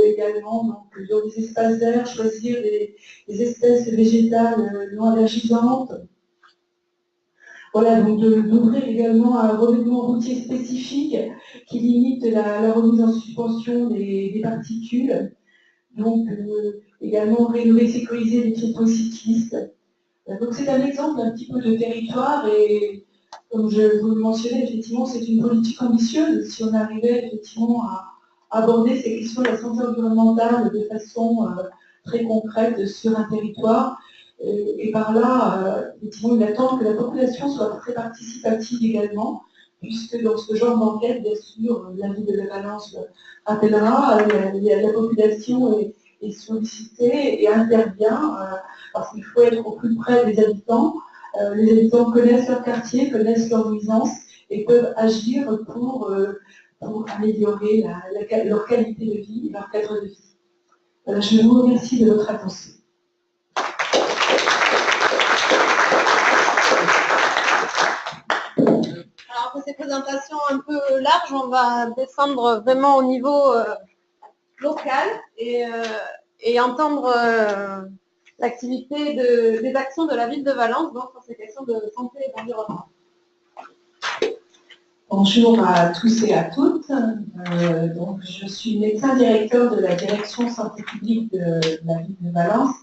S4: également dans les espaces verts, choisir des espèces végétales non allergisantes. Voilà, donc d'ouvrir également un revêtement routier spécifique qui limite la remise en suspension des particules. Donc également rénover, sécuriser les trottocyclistes. Donc c'est un exemple un petit peu de territoire et comme je vous le mentionnais, effectivement, c'est une politique ambitieuse. Si on arrivait effectivement à aborder ces questions de la santé environnementale de façon très concrète sur un territoire, et par là, effectivement, il attend que la population soit très participative également, puisque dans ce genre d'enquête, bien sûr, la ville de Valence appellera, la population est sollicitée et intervient, parce qu'il faut être au plus près des habitants. Les habitants connaissent leur quartier, connaissent leurs nuisances et peuvent agir pour améliorer leur qualité de vie et leur cadre de vie. Voilà, je vous remercie de votre attention.
S3: Alors pour ces présentations un peu larges, on va descendre vraiment au niveau local et entendre l'activité des actions de la ville de Valence, donc sur ces questions de santé et d'environnement.
S5: Bonjour à tous et à toutes. Donc, je suis médecin directeur de la direction santé publique de la ville de Valence.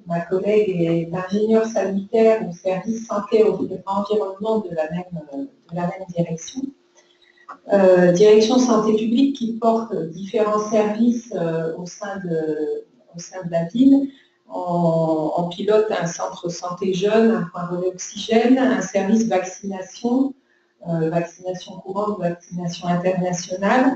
S5: Ma collègue est ingénieure sanitaire au service santé et environnement de la même direction. Direction santé publique qui porte différents services au sein de la ville. On pilote un centre santé jeune, un point relais oxygène, un service vaccination, vaccination courante, vaccination internationale.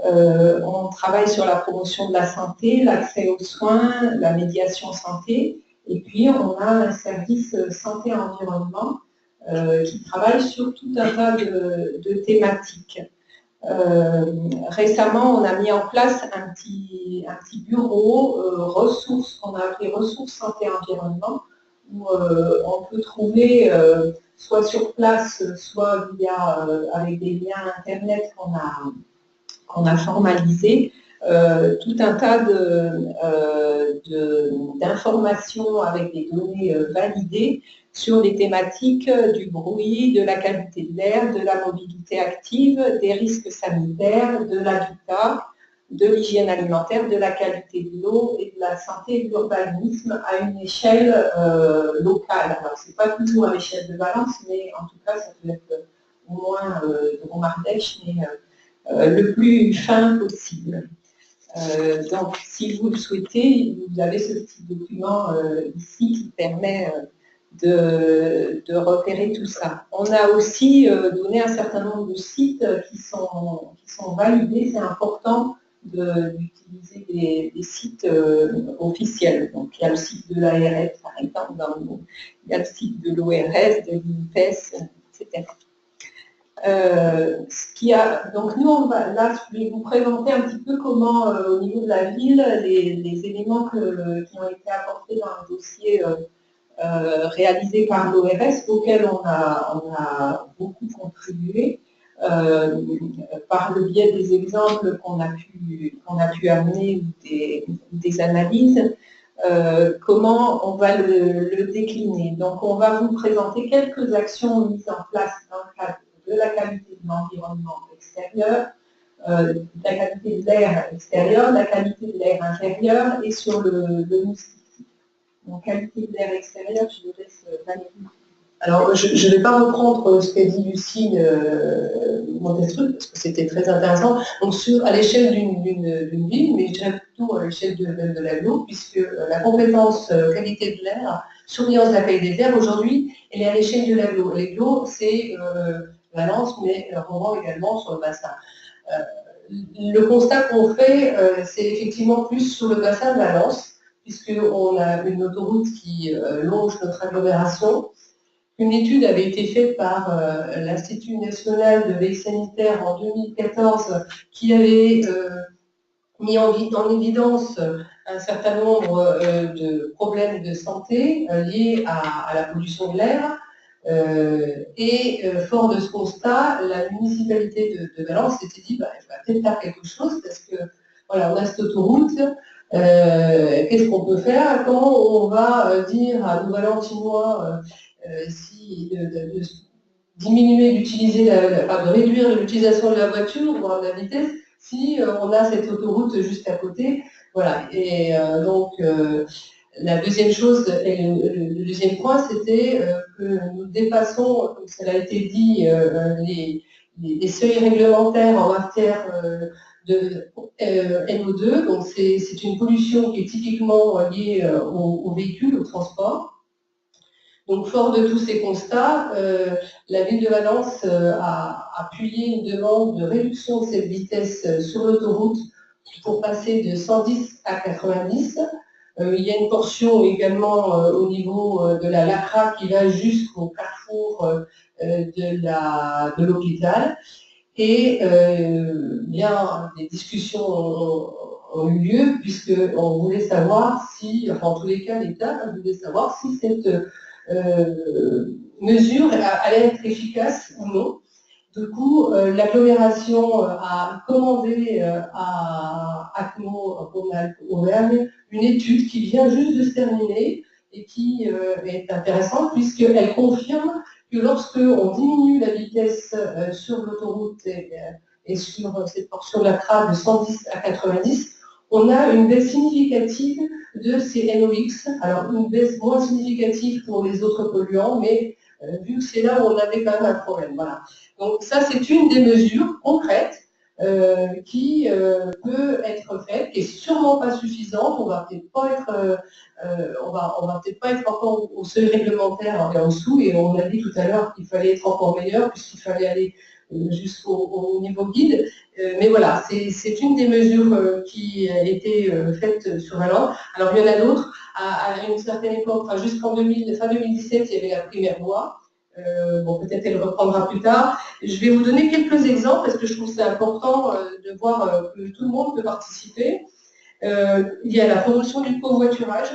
S5: On travaille sur la promotion de la santé, l'accès aux soins, la médiation santé. Et puis, on a un service santé-environnement qui travaille sur tout un tas de thématiques. Récemment, on a mis en place un petit bureau ressources, qu'on a appelé ressources santé-environnement, où on peut trouver soit sur place, soit via avec des liens internet qu'on a formalisés, tout un tas d'informations avec des données validées sur les thématiques du bruit, de la qualité de l'air, de la mobilité active, des risques sanitaires, de l'habitat, de l'hygiène alimentaire, de la qualité de l'eau et de la santé et de l'urbanisme à une échelle locale. Alors, ce n'est pas toujours à l'échelle de Valence, mais en tout cas, ça peut être au moins de Romardèche, mais le plus fin possible. Donc, si vous le souhaitez, vous avez ce petit document ici qui permet de repérer tout ça. On a aussi donné un certain nombre de sites qui sont validés. C'est important d'utiliser des sites officiels. Donc, il y a le site de l'ARS, par exemple, il y a le site de l'ORS, de l'INPES, etc. Donc nous, là, je vais vous présenter un petit peu comment, au niveau de la ville, les éléments qui ont été apportés dans le dossier réalisé par l'ORS, auquel on a beaucoup contribué, par le biais des exemples qu'on a pu amener ou des analyses, comment on va le décliner. Donc on va vous présenter quelques actions mises en place dans le cadre de la qualité de l'environnement extérieur, de la qualité de l'air extérieur, de la qualité de l'air intérieur et sur le moustique. Donc, qualité de l'air extérieur, je vous laisse Valérie.
S6: Alors, je ne vais pas reprendre ce qu'a dit Lucille Montestruc, parce que c'était très intéressant. Donc, à l'échelle d'une ville, mais je dirais plutôt à l'échelle de l'agglo, puisque la compétence qualité de l'air, surveillance de la qualité de l'air, aujourd'hui, elle est à l'échelle de l'agglo. L'agglo, c'est Valence, mais Rouen également sur le bassin. Le constat qu'on fait, c'est effectivement plus sur le bassin de Valence, puisqu'on a une autoroute qui longe notre agglomération. Une étude avait été faite par l'Institut national de veille sanitaire en 2014 qui avait mis en évidence un certain nombre de problèmes de santé liés à la pollution de l'air. Fort de ce constat, la municipalité de Valence s'était dit, bah, il va peut-être faire quelque chose parce que voilà, on a cette autoroute, qu'est-ce qu'on peut faire? Comment on va dire à nos Valentinois de diminuer d'utiliser, de réduire l'utilisation de la voiture, voire de la vitesse, si on a cette autoroute juste à côté. Voilà. Et donc, la deuxième chose, le deuxième point, c'était que nous dépassons, comme cela a été dit, les seuils réglementaires en matière de NO2. Donc, c'est une pollution qui est typiquement liée aux véhicules, au transport. Donc, fort de tous ces constats, la ville de Valence a appuyé une demande de réduction de cette vitesse sur l'autoroute pour passer de 110 à 90. Il y a une portion également au niveau de la Lacra qui va jusqu'au carrefour de l'hôpital. Et bien, des discussions ont eu lieu puisqu'on voulait savoir si, enfin, en tous les cas, l'État voulait savoir si cette mesure allait être efficace ou non. Du coup, l'agglomération a commandé à Auvergne une étude qui vient juste de se terminer et qui est intéressante puisqu'elle confirme que lorsque on diminue la vitesse sur l'autoroute et sur cette portion de la Lacra de 110 à 90, on a une baisse significative de ces NOx. Alors, une baisse moins significative pour les autres polluants, mais vu que c'est là où on avait quand même un problème. Voilà. Donc, ça, c'est une des mesures concrètes qui peut être faite, qui n'est sûrement pas suffisante. On va peut-être pas être, on va peut-être pas être encore au seuil réglementaire en dessous, et on a dit tout à l'heure qu'il fallait être encore meilleur, puisqu'il fallait aller jusqu'au niveau guide. Mais voilà, c'est une des mesures qui a été faite sur Valence. Alors, il y en a d'autres. À une certaine époque, enfin, jusqu'en fin 2017, il y avait la primaire bois. Bon, peut-être elle reprendra plus tard. Je vais vous donner quelques exemples parce que je trouve que c'est important de voir que tout le monde peut participer. Il y a la promotion du covoiturage.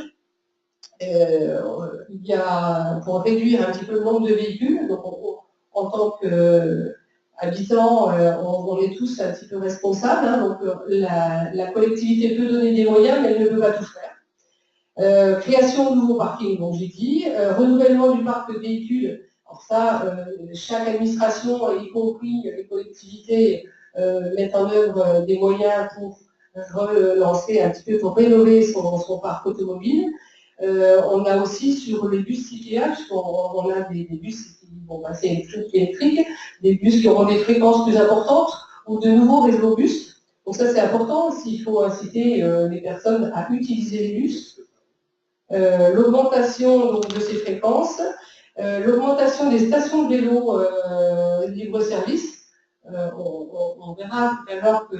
S6: Il y a, pour réduire un petit peu le nombre de véhicules, donc en tant qu'habitants, on est tous un petit peu responsables. Hein, donc la collectivité peut donner des moyens, mais elle ne peut pas tout faire. Création de nouveaux parkings, donc j'ai dit. Renouvellement du parc de véhicules. Alors ça, chaque administration, y compris les collectivités, mettent en œuvre des moyens pour relancer un petit peu, pour rénover son parc automobile. On a aussi sur les bus CPH, on a des bus qui vont passer électriques, des bus qui auront des fréquences plus importantes, ou de nouveaux réseaux bus. Donc ça, c'est important, s'il faut inciter les personnes à utiliser les bus. L'augmentation de ces fréquences, l'augmentation des stations de vélo libre-service. On verra tout à l'heure que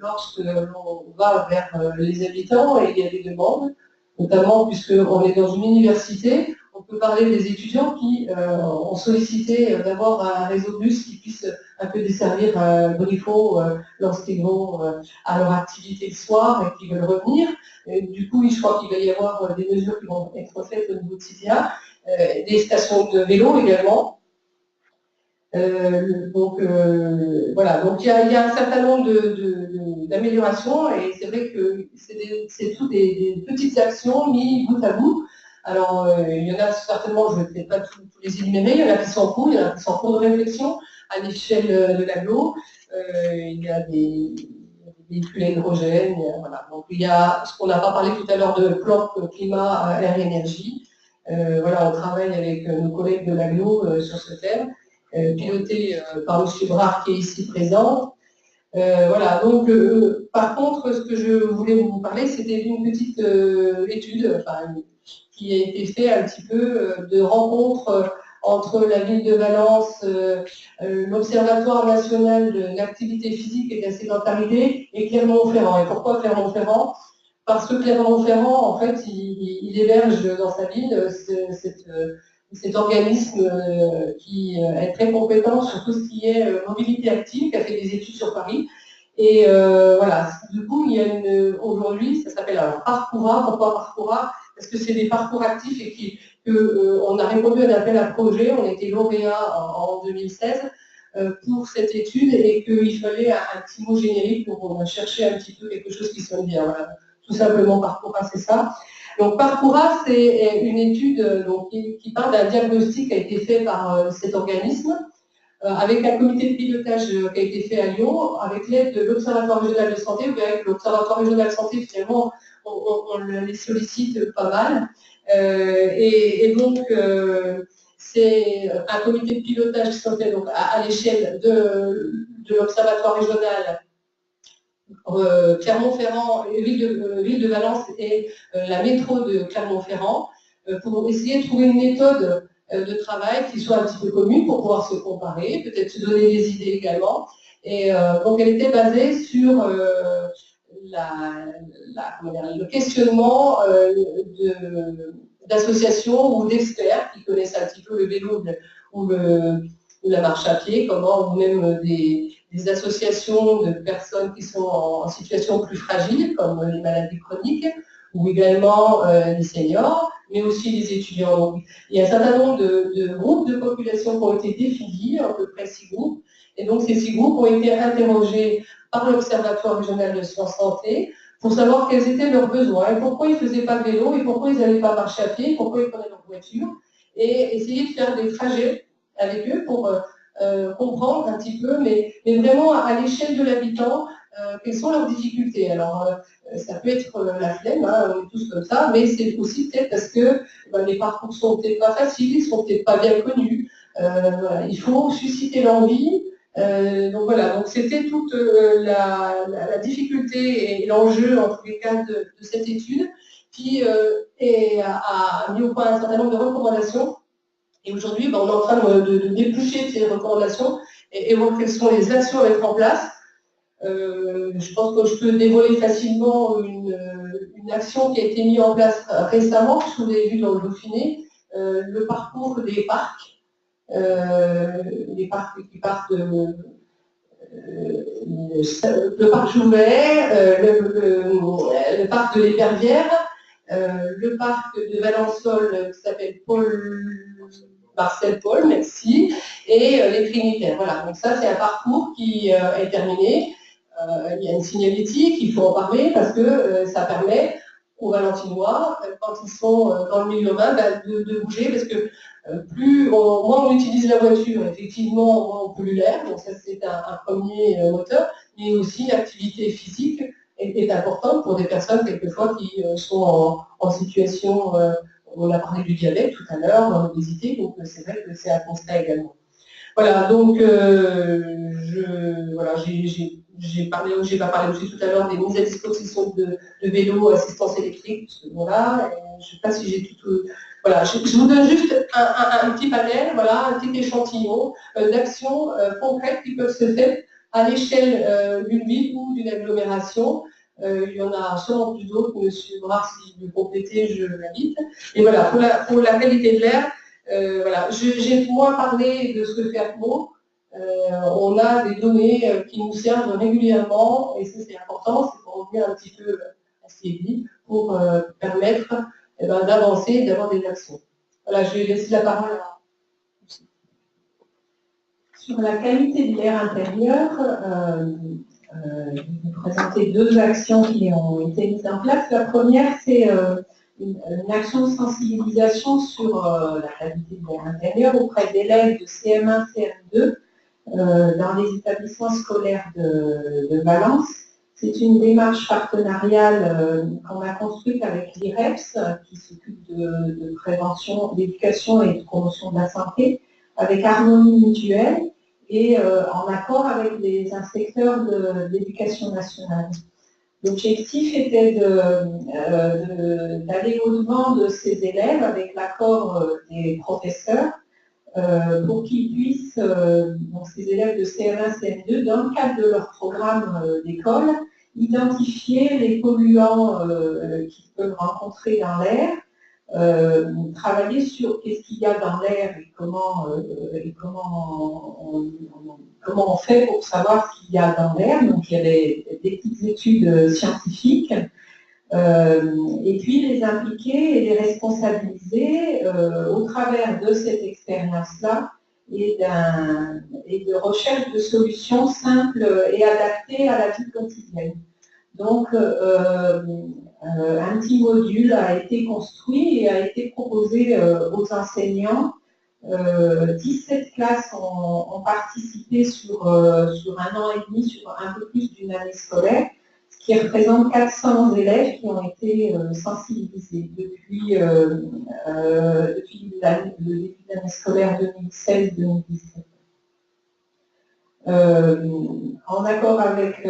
S6: lorsque l'on va vers les habitants, et il y a des demandes, notamment puisqu'on est dans une université, on peut parler des étudiants qui ont sollicité d'avoir un réseau de bus qui puisse un peu desservir Briffaut lorsqu'ils vont à leur activité le soir et qu'ils veulent revenir. Et du coup, je crois qu'il va y avoir des mesures qui vont être faites au niveau de CTA, des stations de vélo également. Voilà, donc il y a un certain nombre d'améliorations et c'est vrai que c'est toutes des petites actions mises bout à bout. Alors, il y en a certainement, je ne vais peut-être pas tous les énumérer, il y en a qui sont en cours, il y en a qui sont en cours de réflexion à l'échelle de l'agglo. Il y a des véhicules à hydrogène, voilà. Donc il y a ce qu'on n'a pas parlé tout à l'heure de plan climat, air et énergie. Voilà, on travaille avec nos collègues de l'agglo sur ce thème. Piloté par M. Brard qui est ici présent. Voilà, donc par contre, ce que je voulais vous parler, c'était d'une petite étude qui a été faite un petit peu de rencontre entre la ville de Valence, l'Observatoire national de l'activité physique et de la sédentarité et Clermont-Ferrand. Et pourquoi Clermont-Ferrand? Parce que Clermont-Ferrand, en fait, il héberge dans sa ville cet organisme qui est très compétent sur tout ce qui est mobilité active, qui a fait des études sur Paris. Et voilà, du coup, il y a aujourd'hui, ça s'appelle alors Parcoura. Pourquoi Parcoura? Parce que c'est des parcours actifs et on a répondu à un appel à projet, on a été lauréat en 2016 pour cette étude et qu'il fallait un petit mot générique pour chercher un petit peu quelque chose qui sonne bien. Voilà. Tout simplement, Parcoura, c'est ça. Donc, Parcoura, c'est une étude donc, qui part d'un diagnostic qui a été fait par cet organisme, avec un comité de pilotage qui a été fait à Lyon, avec l'aide de l'Observatoire régional de santé. Vous verrez que l'Observatoire régional de santé, finalement, on les sollicite pas mal. Et donc, c'est un comité de pilotage qui sont fait donc, à l'échelle de l'Observatoire régional Clermont-Ferrand, ville de Valence et la métro de Clermont-Ferrand, pour essayer de trouver une méthode de travail qui soit un petit peu commune pour pouvoir se comparer, peut-être se donner des idées également. Et donc elle était basée sur le questionnement d'associations ou d'experts qui connaissent un petit peu le vélo ou la marche à pied, ou même des associations de personnes qui sont en situation plus fragile, comme les maladies chroniques, ou également les seniors, mais aussi les étudiants. Donc, il y a un certain nombre de groupes de population qui ont été définis, à peu près 6 groupes, et donc ces 6 groupes ont été interrogés par l'Observatoire régional de sciences santé pour savoir quels étaient leurs besoins, et pourquoi ils ne faisaient pas de vélo, et pourquoi ils n'allaient pas marcher à pied, pourquoi ils prenaient leur voiture, et essayer de faire des trajets avec eux pour comprendre un petit peu, mais vraiment à l'échelle de l'habitant, quelles sont leurs difficultés. Alors, ça peut être la flemme, hein, on est tous comme ça, mais c'est aussi peut-être parce que les parcours sont peut-être pas faciles, ils sont peut-être pas bien connus. Voilà, il faut susciter l'envie. Donc voilà, donc c'était toute la difficulté et l'enjeu en tous les cas de cette étude qui a mis au point un certain nombre de recommandations. Et aujourd'hui, on est en train de déplucher ces recommandations et voir quelles sont les actions à mettre en place. Je pense que je peux dévoiler facilement une action qui a été mise en place récemment, je vous l'avez vu dans le Dauphiné, le parcours des parcs. Les parcs qui partent le parc Jouvet, le parc de l'Épervière, le parc de Valençol qui s'appelle Marcel Paul, merci, et les Trinitaires. Voilà, donc ça c'est un parcours qui est terminé. Il y a une signalétique, il faut en parler parce que ça permet aux Valentinois, quand ils sont dans le milieu urbain, de bouger parce que moins on utilise la voiture, effectivement, moins on pollue l'air, donc ça c'est un premier moteur, mais aussi l'activité physique est importante pour des personnes quelquefois qui sont en situation, on a parlé du diabète tout à l'heure, l'obésité, donc c'est vrai que c'est un constat également. Voilà, donc j'ai pas parlé aussi tout à l'heure des mises à disposition de vélos assistance électrique, parce que voilà, je ne sais pas si j'ai tout. Voilà, je vous donne juste un petit panel, voilà, un petit échantillon d'actions concrètes qui peuvent se faire à l'échelle d'une ville ou d'une agglomération. Il y en a sûrement plus d'autres, monsieur Brard, si je veux compléter, je l'invite. Et voilà, pour la qualité de l'air, voilà, j'ai moins parlé de ce que fait ACMO. On a des données qui nous servent régulièrement, et ça c'est important, c'est pour revenir un petit peu à ce qui est dit, pour permettre d'avancer et d'avoir des actions. Voilà, je vais laisser la parole à...
S5: Sur la qualité de l'air intérieur, je vais vous présenter 2 actions qui ont été mises en place. La première, c'est une action de sensibilisation sur la qualité de l'air intérieur auprès d'élèves de CM1, CM2 dans les établissements scolaires de Valence. C'est une démarche partenariale qu'on a construite avec l'IREPS, qui s'occupe de prévention, d'éducation et de promotion de la santé, avec Harmonie Mutuelle et en accord avec les inspecteurs de l'éducation nationale. L'objectif était d'aller au-devant de ces élèves avec l'accord des professeurs pour qu'ils puissent, donc ces élèves de CM1, CM2, dans le cadre de leur programme d'école, identifier les polluants qu'ils peuvent rencontrer dans l'air, travailler sur qu'est-ce qu'il y a dans l'air et comment on fait pour savoir ce qu'il y a dans l'air. Donc il y avait des petites études scientifiques. Et puis les impliquer et les responsabiliser au travers de cette expérience-là et de recherche de solutions simples et adaptées à la vie quotidienne. Donc, un petit module a été construit et a été proposé aux enseignants. 17 classes ont participé sur un an et demi, sur un peu plus d'une année scolaire, ce qui représente 400 élèves qui ont été sensibilisés depuis le début de l'année scolaire 2016-2017. En accord avec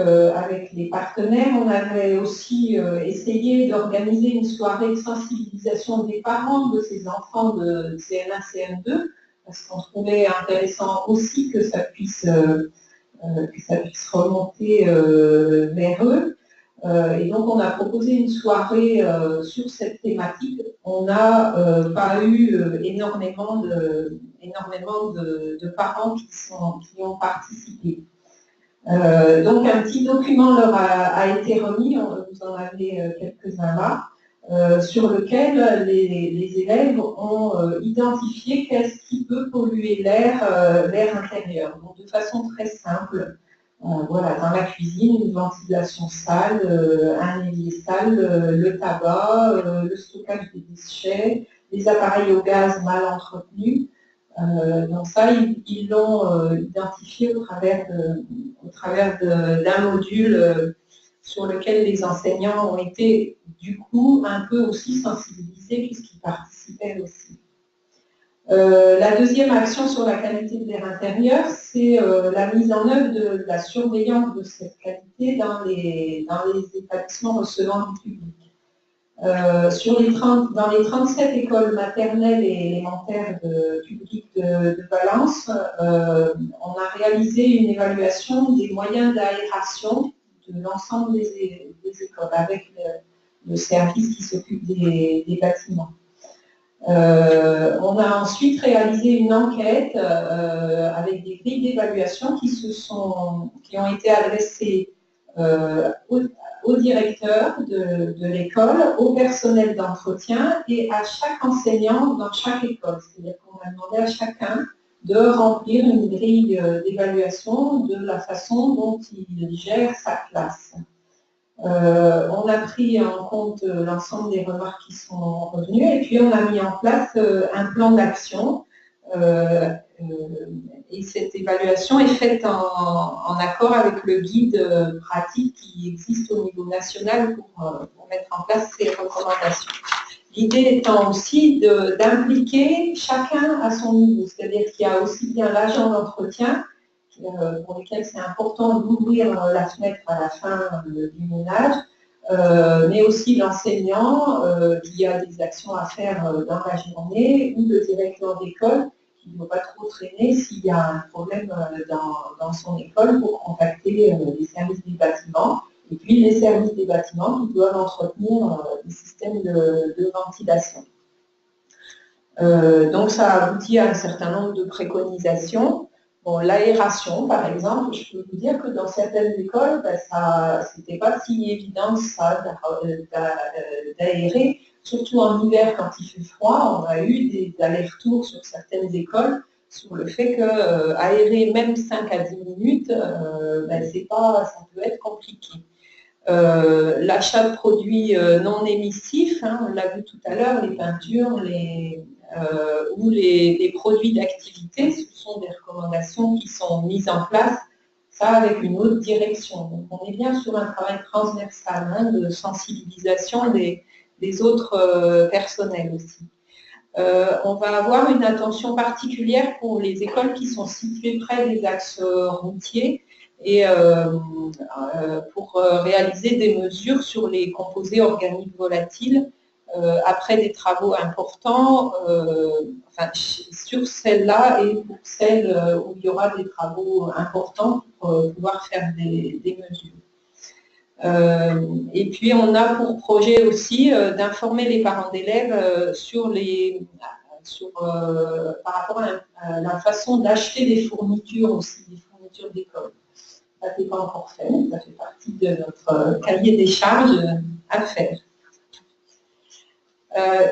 S5: les partenaires, on avait aussi essayé d'organiser une soirée de sensibilisation des parents de ces enfants de CM1, CM2, parce qu'on trouvait intéressant aussi que ça puisse remonter vers eux. Et donc on a proposé une soirée sur cette thématique. On n'a pas eu énormément de parents qui ont participé. Donc un petit document leur a été remis, vous en avez quelques-uns là, sur lequel les élèves ont identifié qu'est-ce qui peut polluer l'air intérieur. Donc de façon très simple. Voilà, dans la cuisine, une ventilation sale, un évier sale, le tabac, le stockage des déchets, les appareils au gaz mal entretenus. Donc ça, ils l'ont identifié au travers d'un module sur lequel les enseignants ont été du coup un peu aussi sensibilisés puisqu'ils participaient aussi. La deuxième action sur la qualité de l'air intérieur, c'est la mise en œuvre de la surveillance de cette qualité dans les établissements recevant du public. Dans les 37 écoles maternelles et élémentaires publiques de Valence, on a réalisé une évaluation des moyens d'aération de l'ensemble des écoles avec le service qui s'occupe des bâtiments. On a ensuite réalisé une enquête avec des grilles d'évaluation qui ont été adressées au directeur de l'école, au personnel d'entretien et à chaque enseignant dans chaque école. C'est-à-dire qu'on a demandé à chacun de remplir une grille d'évaluation de la façon dont il gère sa classe. On a pris en compte l'ensemble des remarques qui sont revenues et puis on a mis en place un plan d'action. Et cette évaluation est faite en accord avec le guide pratique qui existe au niveau national pour mettre en place ces recommandations. L'idée étant aussi d'impliquer chacun à son niveau, c'est-à-dire qu'il y a aussi bien l'agent d'entretien pour lesquels c'est important d'ouvrir la fenêtre à la fin du ménage, mais aussi l'enseignant qui a des actions à faire dans la journée ou le directeur d'école qui ne doit pas trop traîner s'il y a un problème dans son école pour contacter les services des bâtiments et puis les services des bâtiments qui doivent entretenir des systèmes de ventilation. Donc ça aboutit à un certain nombre de préconisations. Bon, l'aération, par exemple, je peux vous dire que dans certaines écoles, c'était pas si évident ça d'aérer, surtout en hiver quand il fait froid. On a eu des allers-retours sur certaines écoles sur le fait que aérer même 5 à 10 minutes, ça peut être compliqué. L'achat de produits non émissifs, on l'a vu tout à l'heure, les peintures, ou les produits d'activité, ce sont des recommandations qui sont mises en place, ça avec une autre direction. Donc on est bien sur un travail transversal de sensibilisation des autres personnels aussi. On va avoir une attention particulière pour les écoles qui sont situées près des axes routiers et pour réaliser des mesures sur les composés organiques volatiles après des travaux importants, sur celle-là et pour celles où il y aura des travaux importants pour pouvoir faire des mesures. Et puis on a pour projet aussi d'informer les parents d'élèves par rapport à la façon d'acheter des fournitures aussi, des fournitures d'école. Ça n'est pas encore fait, ça fait partie de notre cahier des charges à faire.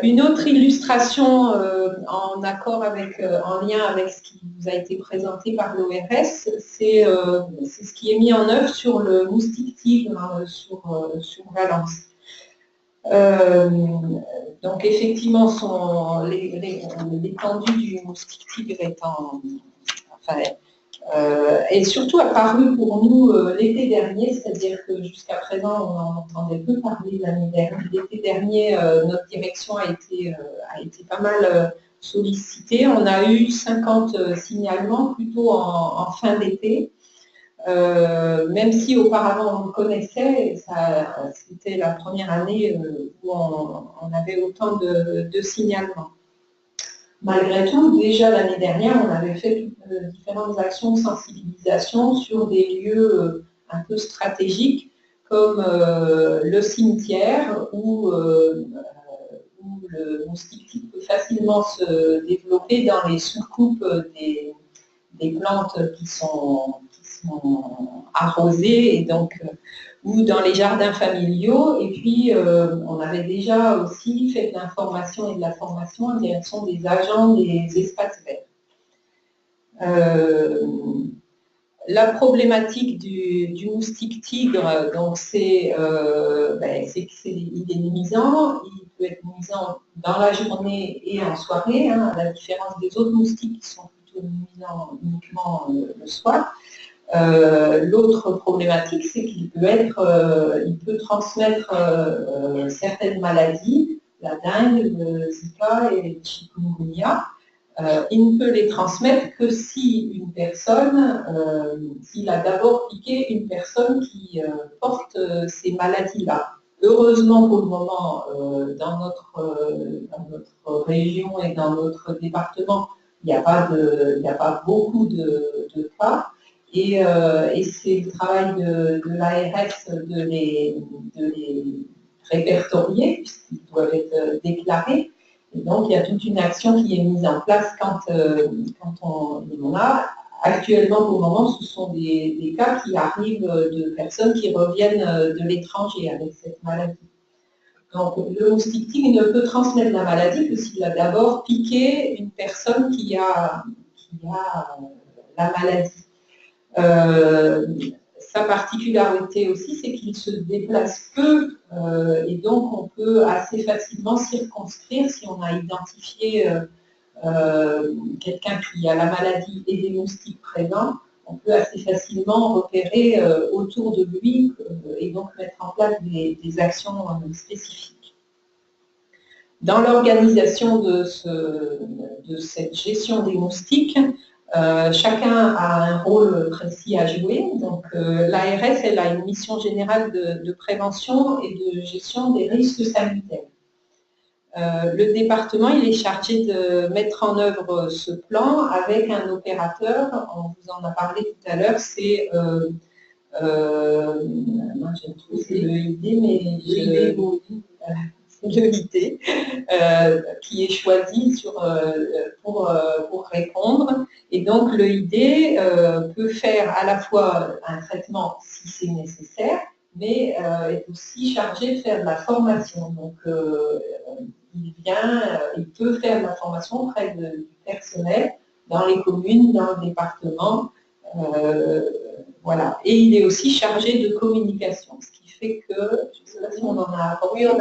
S5: Une autre illustration en lien avec ce qui vous a été présenté par l'ORS, c'est ce qui est mis en œuvre sur le moustique tigre sur Valence. Donc effectivement, l'étendue du moustique tigre est surtout apparu pour nous l'été dernier, c'est-à-dire que jusqu'à présent, on en entendait peu parler l'année dernière. L'été dernier, notre direction a été pas mal sollicitée. On a eu 50 signalements plutôt en fin d'été. Même si auparavant on le connaissait, c'était la première année où on avait autant de signalements. Malgré tout, déjà l'année dernière, on avait fait différentes actions de sensibilisation sur des lieux un peu stratégiques, comme le cimetière, où le moustique tigre peut facilement se développer dans les sous-coupes des plantes qui sont arrosées, et donc ou dans les jardins familiaux. Et puis, on avait déjà aussi fait de l'information et de la formation en direction des agents des espaces verts. La problématique du moustique tigre, donc il est nuisant, il peut être nuisant dans la journée et en soirée, à la différence des autres moustiques qui sont plutôt nuisants uniquement le soir. L'autre problématique, c'est qu'il peut transmettre certaines maladies, la dengue, le Zika et le chikungunya. Il ne peut les transmettre que si une personne, s'il a d'abord piqué une personne qui porte ces maladies-là. Heureusement pour le moment, dans notre région et dans notre département, il n'y a pas beaucoup de cas. Et c'est le travail de l'ARS de les répertorier, puisqu'ils doivent être déclarés. Et donc, il y a toute une action qui est mise en place quand on a. Actuellement, pour le moment, ce sont des cas qui arrivent de personnes qui reviennent de l'étranger avec cette maladie. Donc, le moustique tigre ne peut transmettre la maladie que s'il a d'abord piqué une personne qui a la maladie. Sa particularité aussi, c'est qu'il se déplace peu et donc on peut assez facilement circonscrire si on a identifié quelqu'un qui a la maladie et des moustiques présents, on peut assez facilement repérer autour de lui et donc mettre en place des actions spécifiques. Dans l'organisation de cette gestion des moustiques, chacun a un rôle précis à jouer. Donc l'ARS, elle a une mission générale de prévention et de gestion des risques sanitaires. Le département, il est chargé de mettre en œuvre ce plan avec un opérateur. On vous en a parlé tout à l'heure, c'est j'ai trouvé le ID, mais le ID qui est choisi pour répondre. Et donc le ID peut faire à la fois un traitement si c'est nécessaire, mais est aussi chargé de faire de la formation. Donc il peut faire de la formation auprès du personnel dans les communes, dans le département. Voilà. Et il est aussi chargé de communication, ce qui fait que, je ne sais pas si on en a apporté, on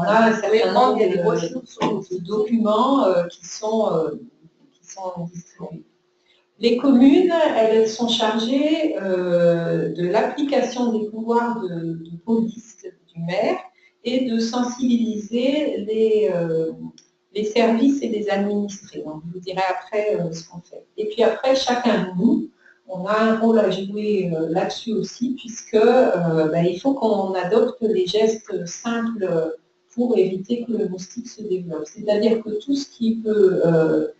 S5: a un certain nombre de documents qui sont distribués. Les communes, elles sont chargées de l'application des pouvoirs de police du maire et de sensibiliser les services et les administrés. Donc, je vous dirai après ce qu'on fait. Et puis après, chacun de nous, on a un rôle à jouer là-dessus aussi, puisque il faut qu'on adopte les gestes simples pour éviter que le moustique se développe. C'est-à-dire que tout ce qui peut,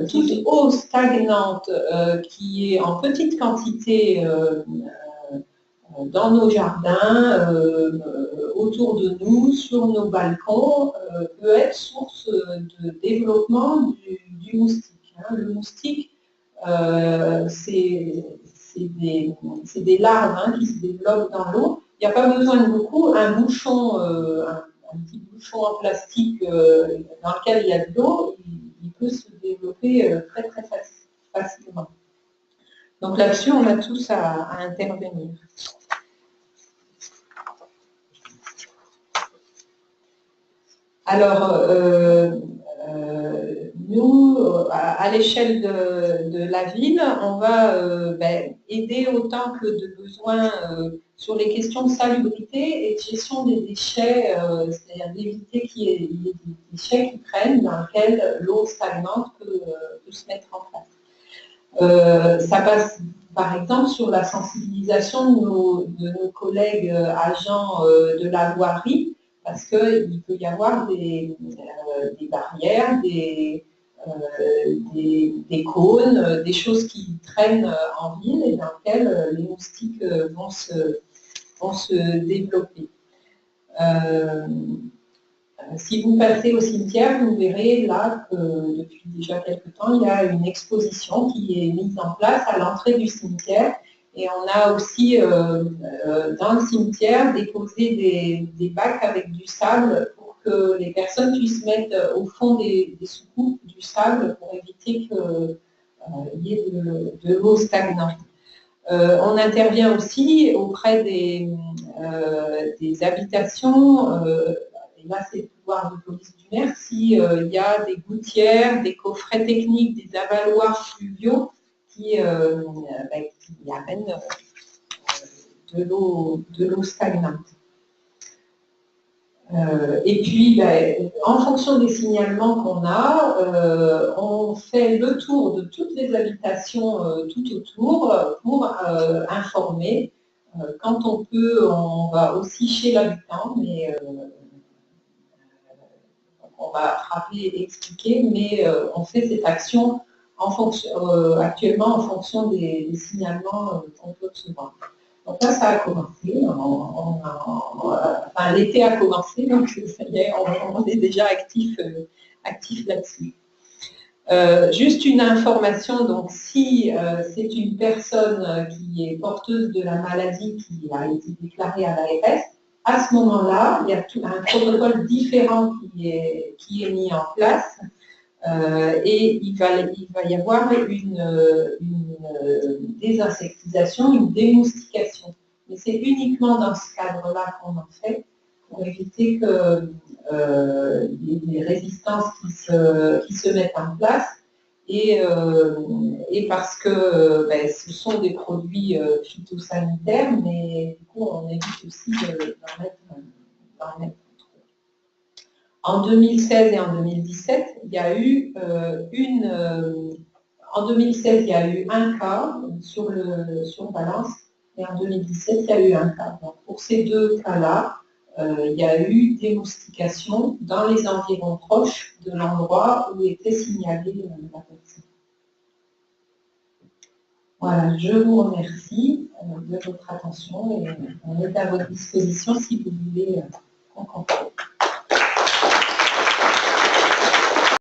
S5: Toute eau stagnante qui est en petite quantité dans nos jardins, autour de nous, sur nos balcons, peut être source de développement du moustique. Hein. Le moustique, c'est des larves hein, qui se développent dans l'eau. Il n'y a pas besoin de beaucoup. Un bouchon, un petit bouchon en plastique dans lequel il y a de l'eau, il peut se développer très très facilement. Donc là-dessus, on a tous à intervenir. Alors, nous, à l'échelle de la ville, on va aider autant que de besoin sur les questions de salubrité et de gestion des déchets, c'est-à-dire d'éviter qu'il y ait des déchets qui traînent dans lesquels l'eau stagnante peut se mettre en place. Ça passe par exemple sur la sensibilisation de nos collègues agents de la voirie, parce qu'il peut y avoir des barrières, des cônes, des choses qui traînent en ville et dans lesquelles les moustiques vont se développer. Si vous passez au cimetière, vous verrez là que depuis déjà quelques temps, il y a une exposition qui est mise en place à l'entrée du cimetière. Et on a aussi dans le cimetière déposé des bacs avec du sable pour que les personnes puissent mettre au fond des soucoupes du sable pour éviter qu'il y ait de l'eau stagnante. On intervient aussi auprès des habitations. Et là, c'est le pouvoir de police du maire, s'il y a des gouttières, des coffrets techniques, des avaloirs fluviaux qui amènent de l'eau stagnante. Et puis, en fonction des signalements qu'on a, on fait le tour de toutes les habitations tout autour pour informer. Quand on peut, on va aussi chez l'habitant, mais on va attraper et expliquer, mais on fait cette action actuellement en fonction des signalements qu'on peut recevoir. Donc là, ça a commencé, l'été a commencé, donc ça y est, on est déjà actif là-dessus. Juste une information, donc si c'est une personne qui est porteuse de la maladie qui a été déclarée à l'ARS, à ce moment-là, il y a un protocole différent qui est mis en place et il va y avoir une désinsectisation, une démoustication. Mais c'est uniquement dans ce cadre-là qu'on en fait pour éviter que les résistances qui se mettent en place et parce que ce sont des produits phytosanitaires, mais du coup on évite aussi d'en mettre trop. En 2016 et en 2017, il y a eu en 2016, il y a eu un cas sur Valence, et en 2017, il y a eu un cas. Donc, pour ces deux cas-là, il y a eu démoustication dans les environs proches de l'endroit où était signalée la personne. Voilà, je vous remercie de votre attention et on est à votre disposition si vous voulez rencontrer.